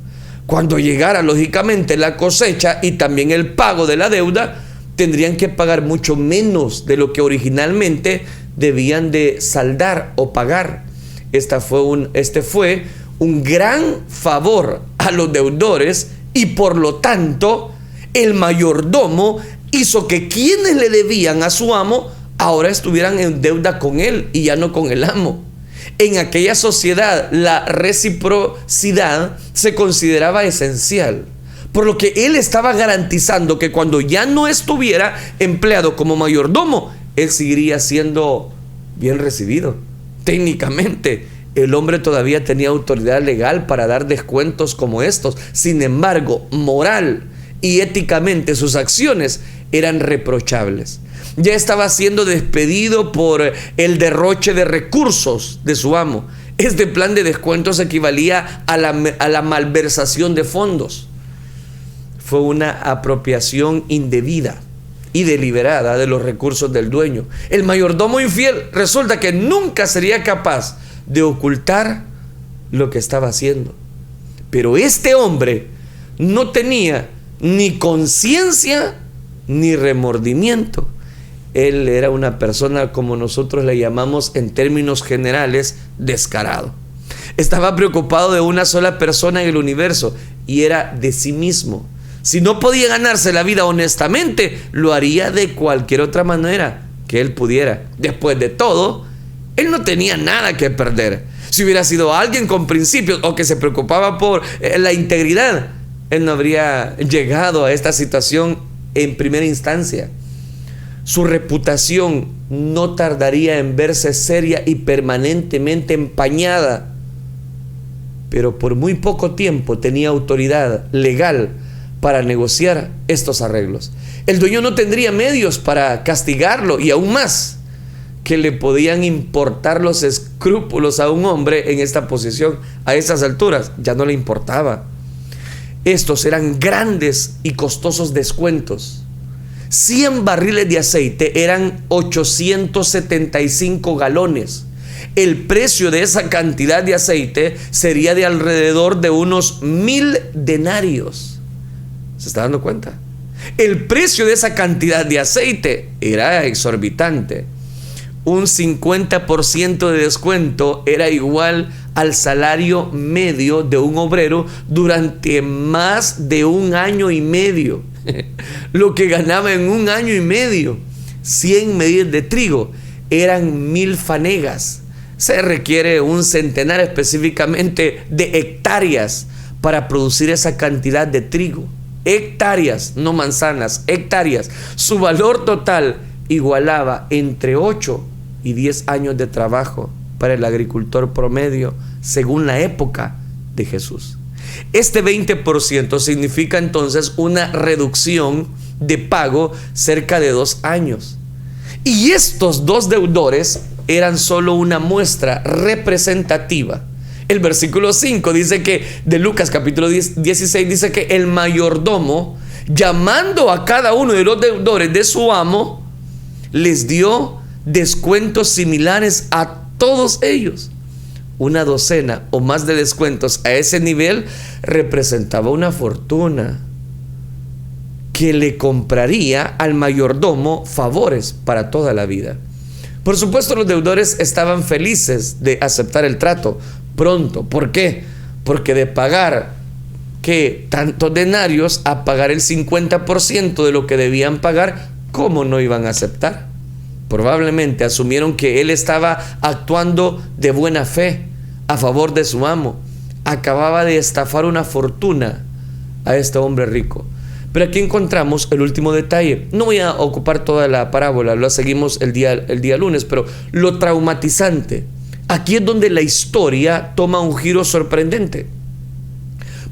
Cuando llegara lógicamente la cosecha y también el pago de la deuda, tendrían que pagar mucho menos de lo que originalmente debían de saldar o pagar. Este fue un gran favor a los deudores y por lo tanto el mayordomo hizo que quienes le debían a su amo ahora estuvieran en deuda con él y ya no con el amo. En aquella sociedad la reciprocidad se consideraba esencial, por lo que él estaba garantizando que cuando ya no estuviera empleado como mayordomo, él seguiría siendo bien recibido. Técnicamente, el hombre todavía tenía autoridad legal para dar descuentos como estos. Sin embargo, moral y éticamente sus acciones eran reprochables. Ya estaba siendo despedido por el derroche de recursos de su amo. Este plan de descuentos equivalía a la malversación de fondos. Fue una apropiación indebida y deliberada de los recursos del dueño. El mayordomo infiel resulta que nunca sería capaz de ocultar lo que estaba haciendo. Pero este hombre no tenía ni conciencia ni remordimiento. Él era una persona, como nosotros le llamamos en términos generales, descarado. Estaba preocupado de una sola persona en el universo y era de sí mismo. Si no podía ganarse la vida honestamente, lo haría de cualquier otra manera que él pudiera. Después de todo, él no tenía nada que perder. Si hubiera sido alguien con principios o que se preocupaba por la integridad, él no habría llegado a esta situación en primera instancia. Su reputación no tardaría en verse seria y permanentemente empañada, pero por muy poco tiempo tenía autoridad legal para negociar estos arreglos. El dueño no tendría medios para castigarlo y aún más que le podían importar los escrúpulos a un hombre en esta posición. A esas alturas ya no le importaba. Estos eran grandes y costosos descuentos. 100 barriles de aceite eran 875 galones. El precio de esa cantidad de aceite sería de alrededor de unos 1000 denarios. ¿Se está dando cuenta? El precio de esa cantidad de aceite era exorbitante. Un 50% de descuento era igual al salario medio de un obrero durante más de 1 año y medio. Lo que ganaba en 1 año y medio. 100 medidas de trigo eran 1000 fanegas. Se requiere un centenar específicamente de hectáreas para producir esa cantidad de trigo. Hectáreas, no manzanas, hectáreas. Su valor total igualaba entre 8 y 10 años de trabajo para el agricultor promedio según la época de Jesús. Este 20% significa entonces una reducción de pago cerca de 2 años. Y estos 2 deudores eran solo una muestra representativa. El versículo 5 dice que, de Lucas capítulo 16, dice que el mayordomo, llamando a cada uno de los deudores de su amo, les dio descuentos similares a todos ellos. Una docena o más de descuentos a ese nivel representaba una fortuna que le compraría al mayordomo favores para toda la vida. Por supuesto, los deudores estaban felices de aceptar el trato pronto. ¿Por qué? Porque de pagar tantos denarios a pagar el 50% de lo que debían pagar, ¿cómo no iban a aceptar? Probablemente asumieron que él estaba actuando de buena fe a favor de su amo. Acababa de estafar una fortuna a este hombre rico. Pero aquí encontramos el último detalle. No voy a ocupar toda la parábola, lo seguimos el día lunes, pero lo traumatizante. Aquí es donde la historia toma un giro sorprendente.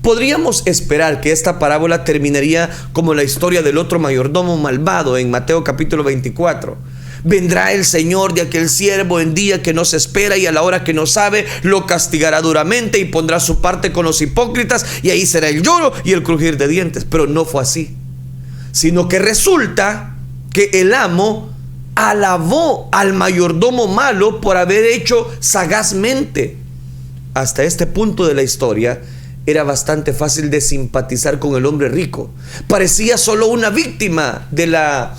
Podríamos esperar que esta parábola terminaría como la historia del otro mayordomo malvado en Mateo capítulo 24. Vendrá el Señor de aquel siervo en día que no se espera y a la hora que no sabe, lo castigará duramente y pondrá su parte con los hipócritas, y ahí será el lloro y el crujir de dientes. Pero no fue así, sino que resulta que el amo alabó al mayordomo malo por haber hecho sagazmente. Hasta este punto de la historia era bastante fácil de simpatizar con el hombre rico. Parecía solo una víctima de la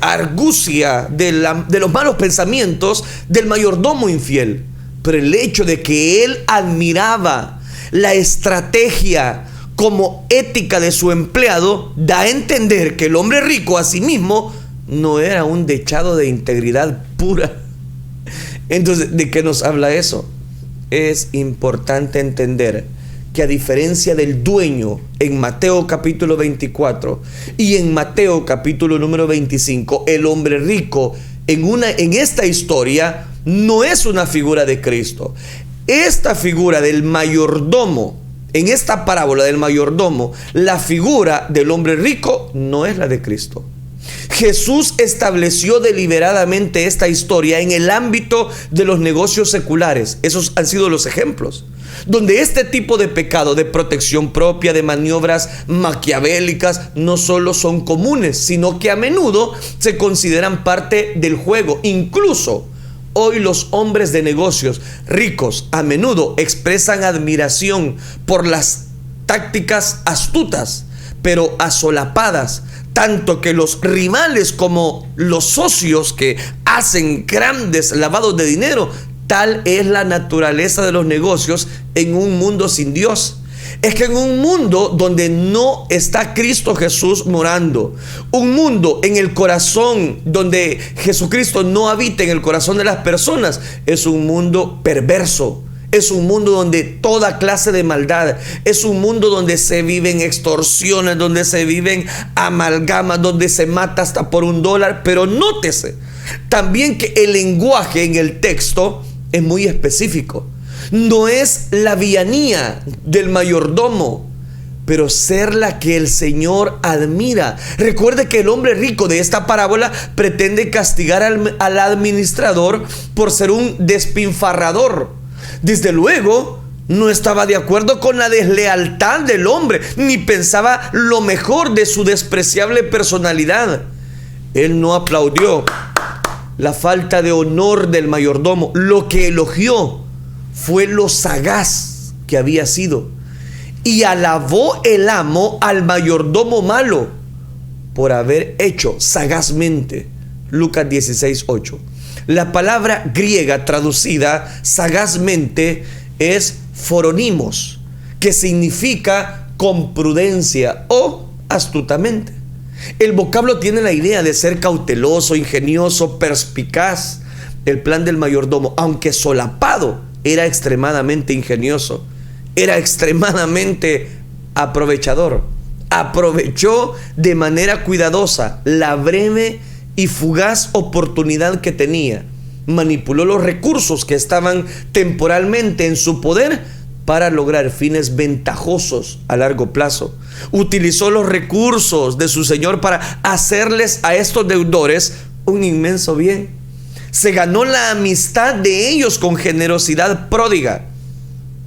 argucia, de los malos pensamientos del mayordomo infiel. Pero el hecho de que él admiraba la estrategia como ética de su empleado da a entender que el hombre rico a sí mismo no era un dechado de integridad pura. Entonces, ¿de qué nos habla eso? Es importante entender que a diferencia del dueño en Mateo capítulo 24 y en Mateo capítulo número 25, el hombre rico en esta historia no es una figura de Cristo. Esta figura del mayordomo, en esta parábola del mayordomo, la figura del hombre rico no es la de Cristo. Jesús estableció deliberadamente esta historia en el ámbito de los negocios seculares. Esos han sido los ejemplos, donde este tipo de pecado, de protección propia, de maniobras maquiavélicas, no solo son comunes, sino que a menudo se consideran parte del juego. Incluso hoy los hombres de negocios ricos a menudo expresan admiración por las tácticas astutas, pero asolapadas, tanto que los rivales como los socios que hacen grandes lavados de dinero. Tal es la naturaleza de los negocios en un mundo sin Dios. Es que en un mundo donde no está Cristo Jesús morando, un mundo en el corazón donde Jesucristo no habita en el corazón de las personas, es un mundo perverso. Es un mundo donde toda clase de maldad, es un mundo donde se viven extorsiones, donde se viven amalgamas, donde se mata hasta por $1. Pero nótese también que el lenguaje en el texto es muy específico. No es la villanía del mayordomo, pero ser la que el Señor admira. Recuerde que el hombre rico de esta parábola pretende castigar al administrador por ser un despilfarrador. Desde luego, no estaba de acuerdo con la deslealtad del hombre, ni pensaba lo mejor de su despreciable personalidad. Él no aplaudió la falta de honor del mayordomo. Lo que elogió fue lo sagaz que había sido. Y alabó el amo al mayordomo malo por haber hecho sagazmente. Lucas 16:8. La palabra griega traducida sagazmente es foronimos, que significa con prudencia o astutamente. El vocablo tiene la idea de ser cauteloso, ingenioso, perspicaz. El plan del mayordomo, aunque solapado, era extremadamente ingenioso, era extremadamente aprovechador. Aprovechó de manera cuidadosa la breve y fugaz oportunidad que tenía. manipuló los recursos que estaban temporalmente en su poder para lograr fines ventajosos a largo plazo. Utilizó los recursos de su señor para hacerles a estos deudores un inmenso bien. Se ganó la amistad de ellos con generosidad pródiga.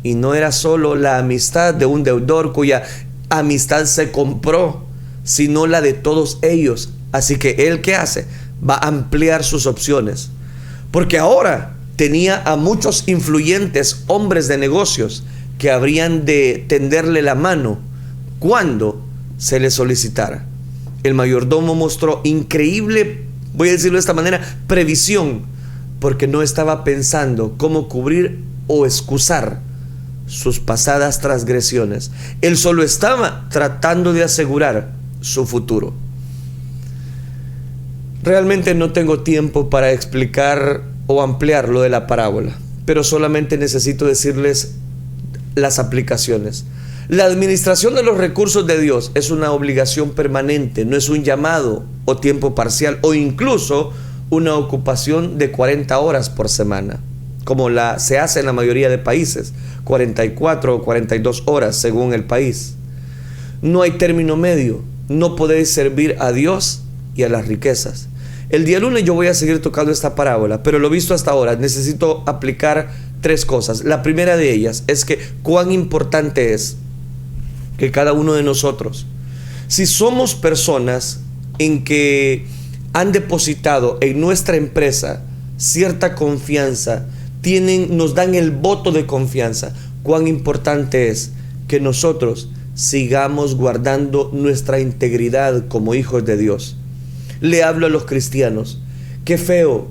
Y no era solo la amistad de un deudor cuya amistad se compró, sino la de todos ellos. Así que él, ¿qué hace? Va a ampliar sus opciones. Porque ahora tenía a muchos influyentes hombres de negocios que habrían de tenderle la mano cuando se le solicitara. El mayordomo mostró increíble, voy a decirlo de esta manera, previsión, porque no estaba pensando cómo cubrir o excusar sus pasadas transgresiones. Él solo estaba tratando de asegurar su futuro. Realmente no tengo tiempo para explicar o ampliar lo de la parábola, pero solamente necesito decirles las aplicaciones. La administración de los recursos de Dios es una obligación permanente, no es un llamado o tiempo parcial o incluso una ocupación de 40 horas por semana, como se hace en la mayoría de países, 44 o 42 horas según el país. No hay término medio, no podéis servir a Dios y a las riquezas. El día lunes yo voy a seguir tocando esta parábola, pero lo visto hasta ahora necesito aplicar 3 cosas. La primera de ellas es que cuán importante es que cada uno de nosotros, si somos personas en que han depositado en nuestra empresa cierta confianza, nos dan el voto de confianza, cuán importante es que nosotros sigamos guardando nuestra integridad como hijos de Dios. Le hablo a los cristianos. Qué feo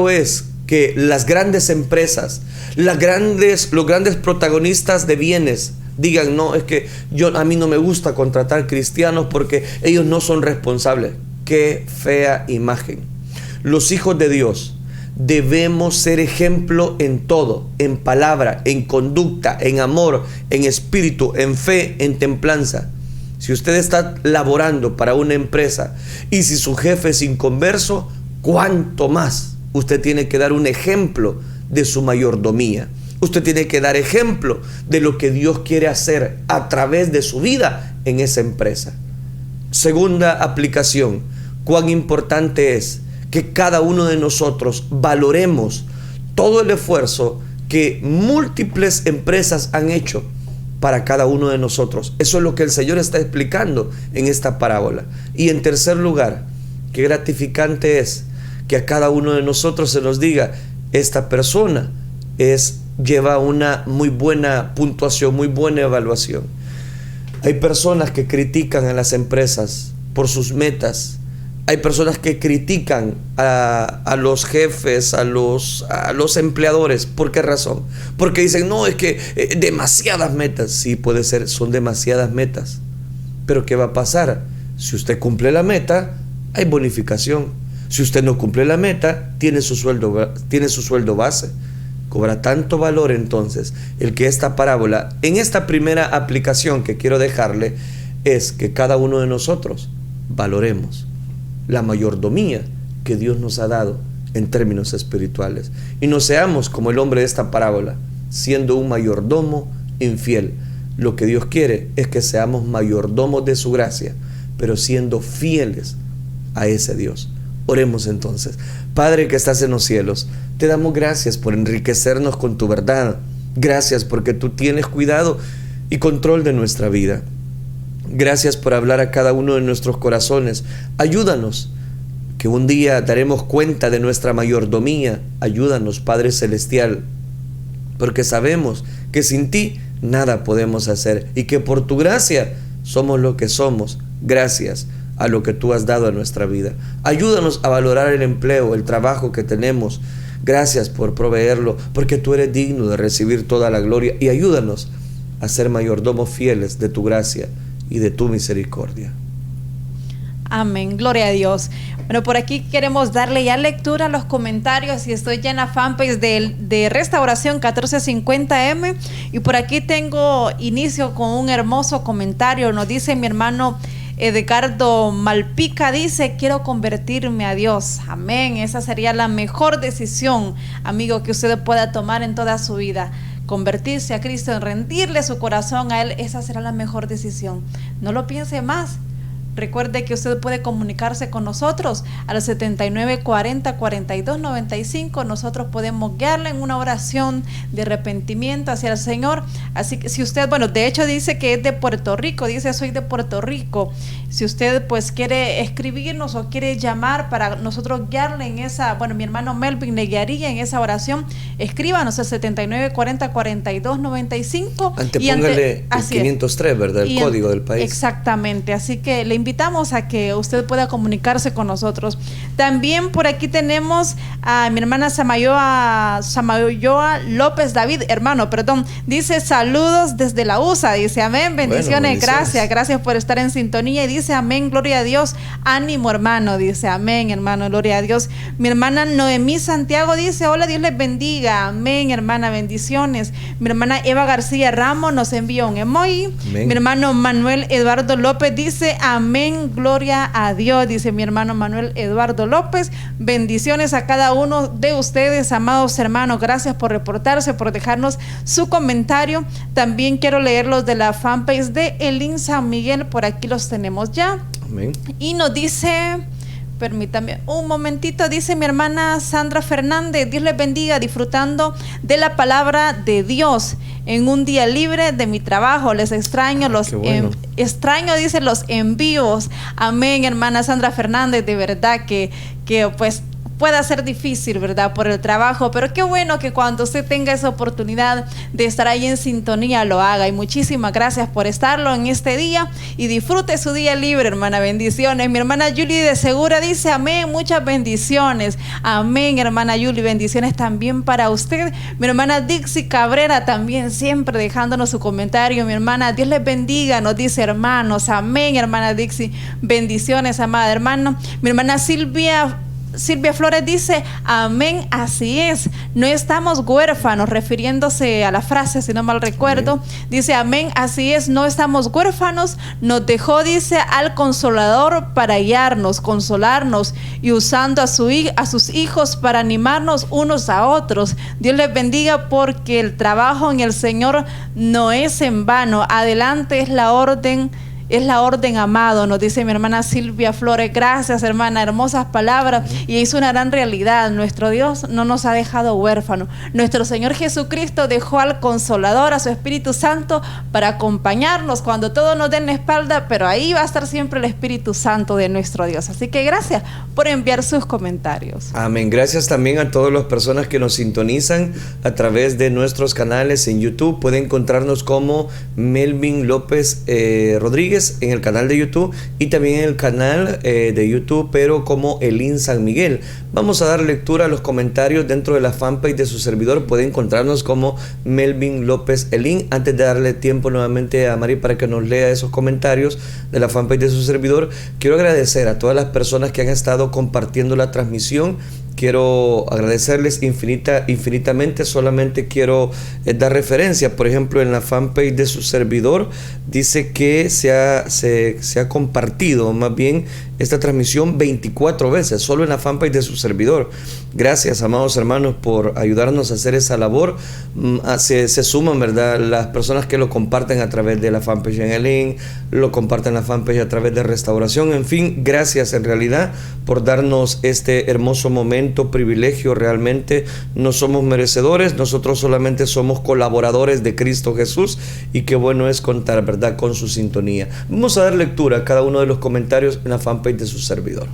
es que las grandes empresas, los grandes protagonistas de bienes digan: no, es que a mí no me gusta contratar cristianos porque ellos no son responsables. Qué fea imagen. Los hijos de Dios debemos ser ejemplo en todo, en palabra, en conducta, en amor, en espíritu, en fe, en templanza. Si usted está laborando para una empresa y si su jefe es inconverso, ¿cuánto más usted tiene que dar un ejemplo de su mayordomía? Usted tiene que dar ejemplo de lo que Dios quiere hacer a través de su vida en esa empresa. Segunda aplicación, cuán importante es que cada uno de nosotros valoremos todo el esfuerzo que múltiples empresas han hecho para cada uno de nosotros. Eso es lo que el Señor está explicando en esta parábola. Y en tercer lugar, qué gratificante es que a cada uno de nosotros se nos diga: esta persona lleva una muy buena puntuación, muy buena evaluación. Hay personas que critican a las empresas por sus metas. Hay personas que critican a los jefes, a los empleadores. ¿Por qué razón? Porque dicen: no, es que demasiadas metas. Sí, puede ser, son demasiadas metas. Pero ¿qué va a pasar? Si usted cumple la meta, hay bonificación. Si usted no cumple la meta, tiene su sueldo base. Cobra tanto valor entonces el que esta parábola, en esta primera aplicación que quiero dejarle, es que cada uno de nosotros valoremos la mayordomía que Dios nos ha dado en términos espirituales y no seamos como el hombre de esta parábola, siendo un mayordomo infiel. Lo que Dios quiere es que seamos mayordomos de su gracia, pero siendo fieles a ese Dios. Oremos entonces. Padre que estás en los cielos, te damos gracias por enriquecernos con tu verdad. Gracias porque tú tienes cuidado y control de nuestra vida. Gracias por hablar a cada uno de nuestros corazones. Ayúdanos, que un día daremos cuenta de nuestra mayordomía. Ayúdanos, Padre Celestial, porque sabemos que sin ti nada podemos hacer y que por tu gracia somos lo que somos, gracias a lo que tú has dado a nuestra vida. Ayúdanos a valorar el empleo, el trabajo que tenemos. Gracias por proveerlo, porque tú eres digno de recibir toda la gloria. Y ayúdanos a ser mayordomos fieles de tu gracia y de tu misericordia. Amén, gloria a Dios. Bueno, por aquí queremos darle ya lectura a los comentarios y estoy ya en la fanpage de Restauración 1450M y por aquí tengo inicio con un hermoso comentario. Nos dice mi hermano Edgardo Malpica dice, quiero convertirme a Dios. Amén. Esa sería la mejor decisión, amigo, que usted pueda tomar en toda su vida. Convertirse a Cristo, en rendirle su corazón a Él, esa será la mejor decisión. No lo piense más. Recuerde que usted puede comunicarse con nosotros al 79 40 42 95. Nosotros podemos guiarle en una oración de arrepentimiento hacia el Señor. Así que si usted, bueno, de hecho dice que es de Puerto Rico, dice soy de Puerto Rico. Si usted pues quiere escribirnos o quiere llamar para nosotros guiarle en esa, bueno, mi hermano Melvin le guiaría en esa oración, escríbanos al 79 40 42 95. Antepóngale el 503, ¿verdad? El código del país. Exactamente, así que le invitamos a que usted pueda comunicarse con nosotros. También por aquí tenemos a mi hermana Samayoa López David, dice saludos desde la USA, dice amén, bendiciones, gracias por estar en sintonía, y dice amén, gloria a Dios, ánimo hermano, dice amén hermano, gloria a Dios. Mi hermana Noemí Santiago dice hola, Dios les bendiga, amén hermana, bendiciones. Mi hermana Eva García Ramos nos envía un emoji. Amén. Mi hermano Manuel Eduardo López dice amén, gloria a Dios, dice mi hermano Manuel Eduardo López. Bendiciones a cada uno de ustedes, amados hermanos, gracias por reportarse, por dejarnos su comentario. También quiero leerlos de la fanpage de Elín San Miguel, por aquí los tenemos ya. Amén. Y nos dice, permítame un momentito, dice mi hermana Sandra Fernández, Dios les bendiga, disfrutando de la palabra de Dios en un día libre de mi trabajo, les extraño, extraño, dice, los envíos. Amén, hermana Sandra Fernández, de verdad que pues pueda ser difícil, ¿verdad?, por el trabajo, pero qué bueno que cuando usted tenga esa oportunidad de estar ahí en sintonía lo haga. Y muchísimas gracias por estarlo en este día y disfrute su día libre, hermana, bendiciones. Mi hermana Julie de Segura dice amén, muchas bendiciones. Amén, hermana Julie, bendiciones también para usted. Mi hermana Dixie Cabrera también siempre dejándonos su comentario. Mi hermana, Dios les bendiga, nos dice hermanos, amén, hermana Dixie, bendiciones, amada hermana. Mi hermana Silvia Flores dice amén, así es, no estamos huérfanos, refiriéndose a la frase, si no mal recuerdo. Amén. Dice amén, así es, no estamos huérfanos, nos dejó, dice, al Consolador para guiarnos, consolarnos y usando a sus hijos para animarnos unos a otros. Dios les bendiga, porque el trabajo en el Señor no es en vano. Adelante es la orden, amado, nos dice mi hermana Silvia Flores. Gracias, hermana, hermosas palabras, y es una gran realidad. Nuestro Dios no nos ha dejado huérfanos. Nuestro Señor Jesucristo dejó al Consolador, a su Espíritu Santo, para acompañarnos cuando todos nos den la espalda, pero ahí va a estar siempre el Espíritu Santo de nuestro Dios. Así que gracias por enviar sus comentarios. Amén. Gracias también a todas las personas que nos sintonizan a través de nuestros canales en YouTube. Pueden encontrarnos como Melvin López Rodríguez en el canal de YouTube, y también en el canal de YouTube, pero como Elín San Miguel. Vamos a dar lectura a los comentarios dentro de la fanpage de su servidor. Pueden encontrarnos como Melvin López Elín. Antes de darle tiempo nuevamente a Mari para que nos lea esos comentarios de la fanpage de su servidor, quiero agradecer a todas las personas que han estado compartiendo la transmisión. Quiero agradecerles infinitamente. Solamente quiero dar referencia. Por ejemplo, en la fanpage de su servidor dice que se ha compartido más bien esta transmisión 24 veces, solo en la fanpage de su servidor. Gracias, amados hermanos, por ayudarnos a hacer esa labor. Se suman, ¿verdad?, las personas que lo comparten a través de la fanpage en el link, lo comparten la fanpage a través de Restauración. En fin, gracias en realidad por darnos este hermoso momento, privilegio. Realmente no somos merecedores, nosotros solamente somos colaboradores de Cristo Jesús, y qué bueno es contar, ¿verdad?, con su sintonía. Vamos a dar lectura a cada uno de los comentarios en la fanpage de su servidor.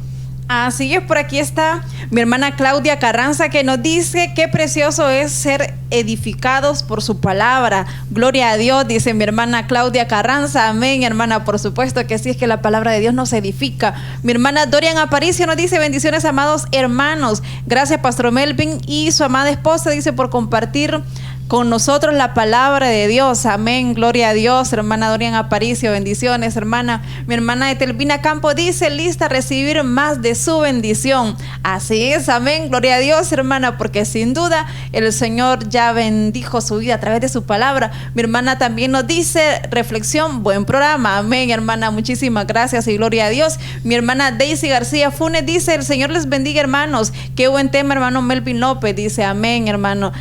Así es, por aquí está mi hermana Claudia Carranza, que nos dice qué precioso es ser edificados por su palabra. Gloria a Dios, dice mi hermana Claudia Carranza. Amén, hermana, por supuesto que sí, es que la palabra de Dios nos edifica. Mi hermana Dorian Aparicio nos dice bendiciones, amados hermanos. Gracias, Pastor Melvin y su amada esposa, dice, por compartir con nosotros la palabra de Dios. Amén, gloria a Dios. Hermana Dorian Aparicio, bendiciones, hermana. Mi hermana Etelvina Campo dice, lista a recibir más de su bendición. Así es, amén, gloria a Dios, hermana, porque sin duda el Señor ya bendijo su vida a través de su palabra. Mi hermana también nos dice, reflexión, buen programa. Amén, hermana, muchísimas gracias y gloria a Dios. Mi hermana Daisy García Funes dice, el Señor les bendiga, hermanos. Qué buen tema, hermano Melvin López dice, amén, hermana,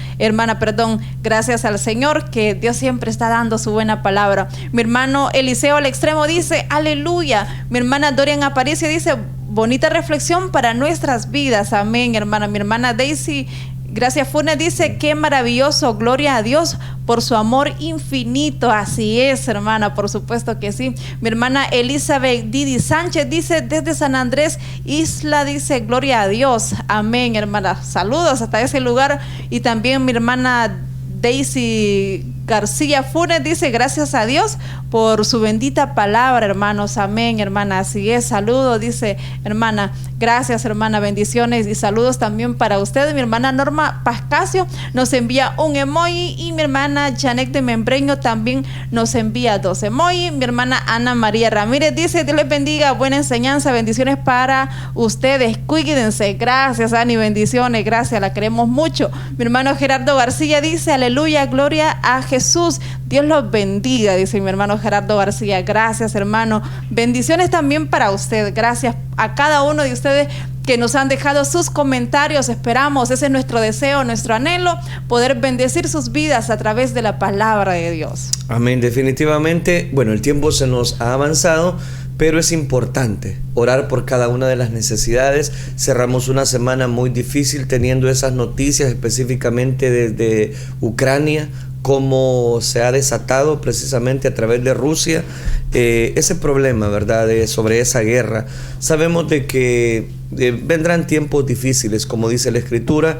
gracias al Señor, que Dios siempre está dando su buena palabra. Mi hermano Eliseo al Extremo dice, aleluya. Mi hermana Dorian Aparicio dice, bonita reflexión para nuestras vidas. Amén, hermana. Mi hermana Daisy Gracias Funes dice, qué maravilloso, gloria a Dios por su amor infinito. Así es, hermana, por supuesto que sí. Mi hermana Elizabeth Didi Sánchez dice, desde San Andrés Isla, dice, gloria a Dios. Amén, hermana. Saludos hasta ese lugar. Y también mi hermana Daisy García Funes dice, gracias a Dios por su bendita palabra, hermanos. Amén, hermana. Así es, saludos, dice hermana. Gracias, hermana, bendiciones y saludos también para ustedes. Mi hermana Norma Pascasio nos envía un emoji y mi hermana Janet de Membreño también nos envía 2 emojis. Mi hermana Ana María Ramírez dice, Dios les bendiga, buena enseñanza, bendiciones para ustedes, cuídense. Gracias, Ani, bendiciones, gracias, la queremos mucho. Mi hermano Gerardo García dice, aleluya, gloria a Jesús, Dios los bendiga, dice mi hermano Gerardo García. Gracias, hermano, bendiciones también para usted. Gracias a cada uno de ustedes que nos han dejado sus comentarios. Esperamos, ese es nuestro deseo, nuestro anhelo, poder bendecir sus vidas a través de la palabra de Dios. Amén, definitivamente. Bueno, el tiempo se nos ha avanzado, pero es importante orar por cada una de las necesidades. Cerramos una semana muy difícil teniendo esas noticias, específicamente desde Ucrania, cómo se ha desatado precisamente a través de Rusia ese problema, ¿verdad?, sobre esa guerra. Sabemos de que vendrán tiempos difíciles, como dice la Escritura.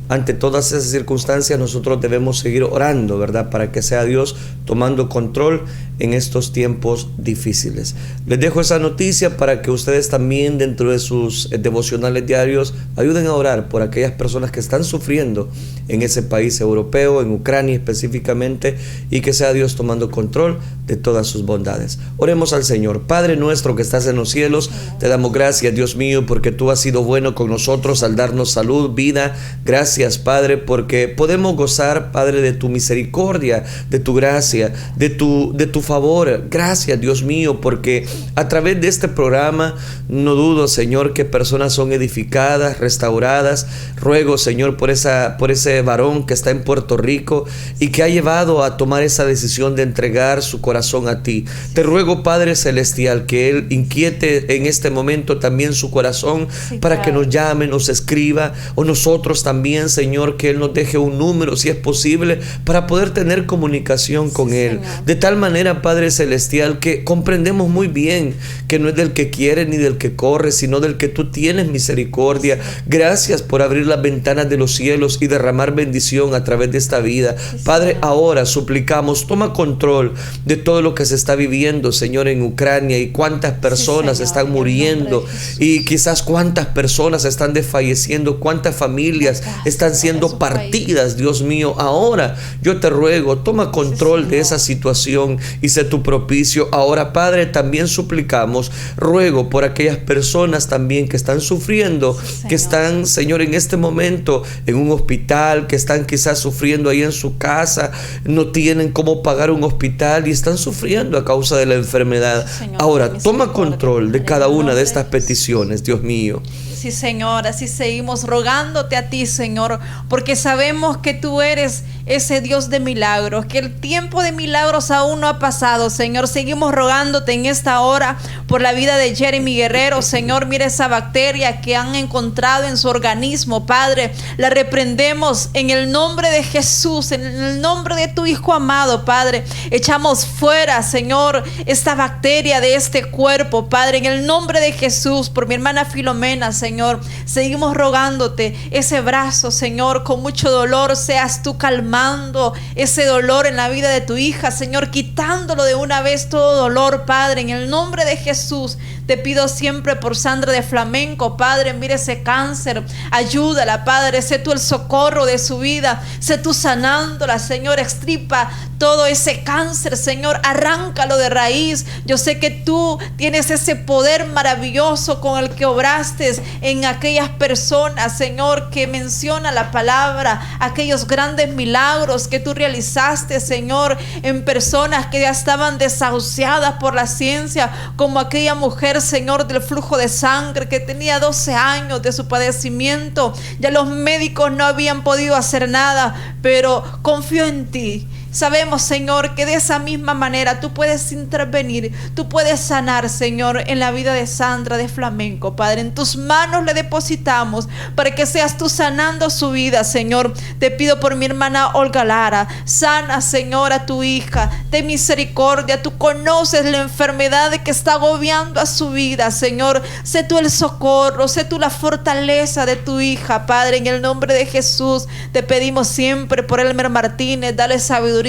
Ante todas esas circunstancias nosotros debemos seguir orando, ¿verdad?, para que sea Dios tomando control en estos tiempos difíciles. Les dejo esa noticia para que ustedes también dentro de sus devocionales diarios ayuden a orar por aquellas personas que están sufriendo en ese país europeo, en Ucrania específicamente, y que sea Dios tomando control de todas sus bondades. Oremos al Señor. Padre nuestro que estás en los cielos, te damos gracias, Dios mío, porque tú has sido bueno con nosotros al darnos salud, vida. Gracias, Padre, porque podemos gozar, Padre, de tu misericordia, de tu gracia, de tu favor. Gracias, Dios mío, porque a través de este programa no dudo, Señor, que personas son edificadas, restauradas. Ruego, Señor, por ese varón que está en Puerto Rico y que ha llevado a tomar esa decisión de entregar su corazón a ti. Te ruego, Padre Celestial, que él inquiete en este momento también su corazón, para que nos llame, nos escriba, o nosotros también, Señor, que él nos deje un número, si es posible, para poder tener comunicación con él. Señor. De tal manera, Padre Celestial, que comprendemos muy bien que no es del que quiere ni del que corre, sino del que tú tienes misericordia. Gracias por abrir las ventanas de los cielos y derramar bendición a través de esta vida. Padre, ahora suplicamos, toma control de todo lo que se está viviendo, Señor, en Ucrania, y cuántas personas están muriendo, y quizás cuántas personas están desfalleciendo, cuántas familias están siendo partidas, Dios mío. Ahora yo te ruego, toma control de esa situación y sé tu propicio. Ahora, Padre, también suplicamos, ruego por aquellas personas también que están sufriendo, que están, Señor, en este momento en un hospital, que están quizás sufriendo ahí en su casa, no tienen cómo pagar un hospital y están sufriendo a causa de la enfermedad. Ahora, toma control de cada una de estas peticiones, Dios mío. Sí, Señor, así seguimos rogándote a ti, Señor, porque sabemos que tú eres ese Dios de milagros, que el tiempo de milagros aún no ha pasado, Señor. Seguimos rogándote en esta hora por la vida de Jeremy Guerrero, Señor. Mira esa bacteria que han encontrado en su organismo, Padre. La reprendemos en el nombre de Jesús, en el nombre de tu Hijo amado, Padre. Echamos fuera, Señor, esta bacteria de este cuerpo, Padre, en el nombre de Jesús. Por mi hermana Filomena, Señor, seguimos rogándote ese brazo, Señor, con mucho dolor, seas tú calmando, calmando ese dolor en la vida de tu hija, Señor, quitándolo de una vez todo dolor, Padre, en el nombre de Jesús. Te pido siempre por Sandra de Flamenco, Padre, mire ese cáncer, ayúdala, Padre, sé tú el socorro de su vida, sé tú sanándola, Señor, extripa todo ese cáncer, Señor, arráncalo de raíz. Yo sé que tú tienes ese poder maravilloso con el que obraste en aquellas personas, Señor, que menciona la palabra, aquellos grandes milagros que tú realizaste, Señor, en personas que ya estaban desahuciadas por la ciencia, como aquella mujer, Señor, del flujo de sangre que tenía 12 años de su padecimiento. Ya los médicos no habían podido hacer nada, pero confío en ti. Sabemos, Señor, que de esa misma manera tú puedes intervenir, tú puedes sanar, Señor, en la vida de Sandra de Flamenco, Padre. En tus manos le depositamos para que seas tú sanando su vida, Señor. Te pido por mi hermana Olga Lara, sana, Señor, a tu hija, ten misericordia. Tú conoces la enfermedad que está agobiando a su vida, Señor. Sé tú el socorro, sé tú la fortaleza de tu hija, Padre. En el nombre de Jesús te pedimos siempre por Elmer Martínez, dale sabiduría,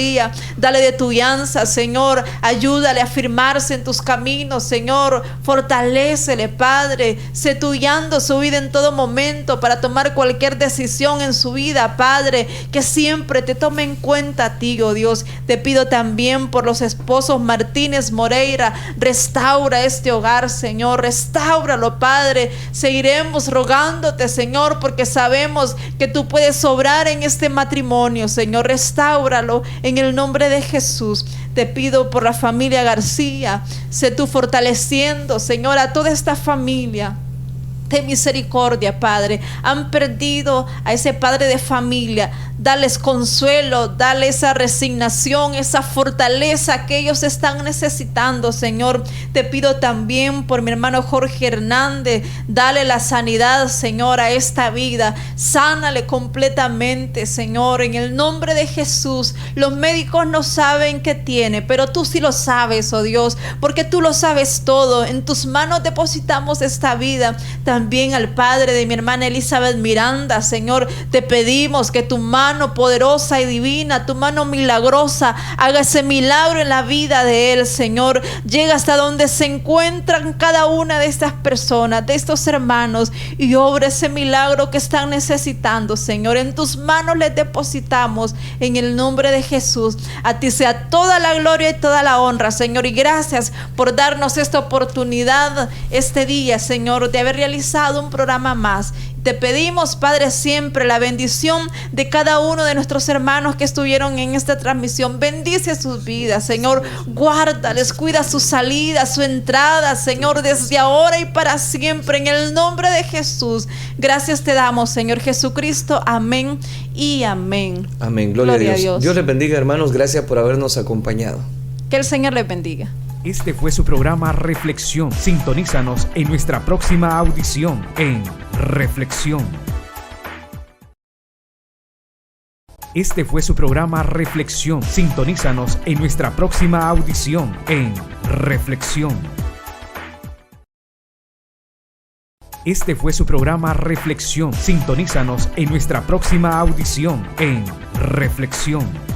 dale de tu guianza, Señor, ayúdale a firmarse en tus caminos, Señor, fortalécele, Padre, sé tú guiando su vida en todo momento para tomar cualquier decisión en su vida, Padre, que siempre te tome en cuenta a ti, oh Dios. Te pido también por los esposos Martínez Moreira, restaura este hogar, Señor, restáuralo, Padre. Seguiremos rogándote, Señor, porque sabemos que tú puedes obrar en este matrimonio, Señor, restáuralo. En el nombre de Jesús te pido por la familia García, sé tú fortaleciendo, Señor, a toda esta familia. Ten misericordia, Padre. Han perdido a ese padre de familia. Dales consuelo, dale esa resignación, esa fortaleza que ellos están necesitando, Señor. Te pido también por mi hermano Jorge Hernández. Dale la sanidad, Señor, a esta vida. Sánale completamente, Señor, en el nombre de Jesús. Los médicos no saben qué tiene, pero tú sí lo sabes, oh Dios, porque tú lo sabes todo. En tus manos depositamos esta vida. También al padre de mi hermana Elizabeth Miranda, Señor, te pedimos que tu mano poderosa y divina, tu mano milagrosa, haga ese milagro en la vida de él, Señor. Llega hasta donde se encuentran cada una de estas personas, de estos hermanos, y obra ese milagro que están necesitando, Señor. En tus manos les depositamos en el nombre de Jesús. A ti sea toda la gloria y toda la honra, Señor, y gracias por darnos esta oportunidad este día, Señor, de haber realizado un programa más. Te pedimos, Padre, siempre la bendición de cada uno de nuestros hermanos que estuvieron en esta transmisión. Bendice sus vidas, Señor. Guárdales, cuida su salida, su entrada, Señor, desde ahora y para siempre. En el nombre de Jesús. Gracias te damos, Señor Jesucristo. Amén y amén. Amén. Gloria a Dios. Dios les bendiga, hermanos. Gracias por habernos acompañado. Que el Señor les bendiga. Este fue su programa Reflexión. Sintonízanos en nuestra próxima audición en Reflexión. Este fue su programa Reflexión. Sintonízanos en nuestra próxima audición en Reflexión. Este fue su programa Reflexión. Sintonízanos en nuestra próxima audición en Reflexión.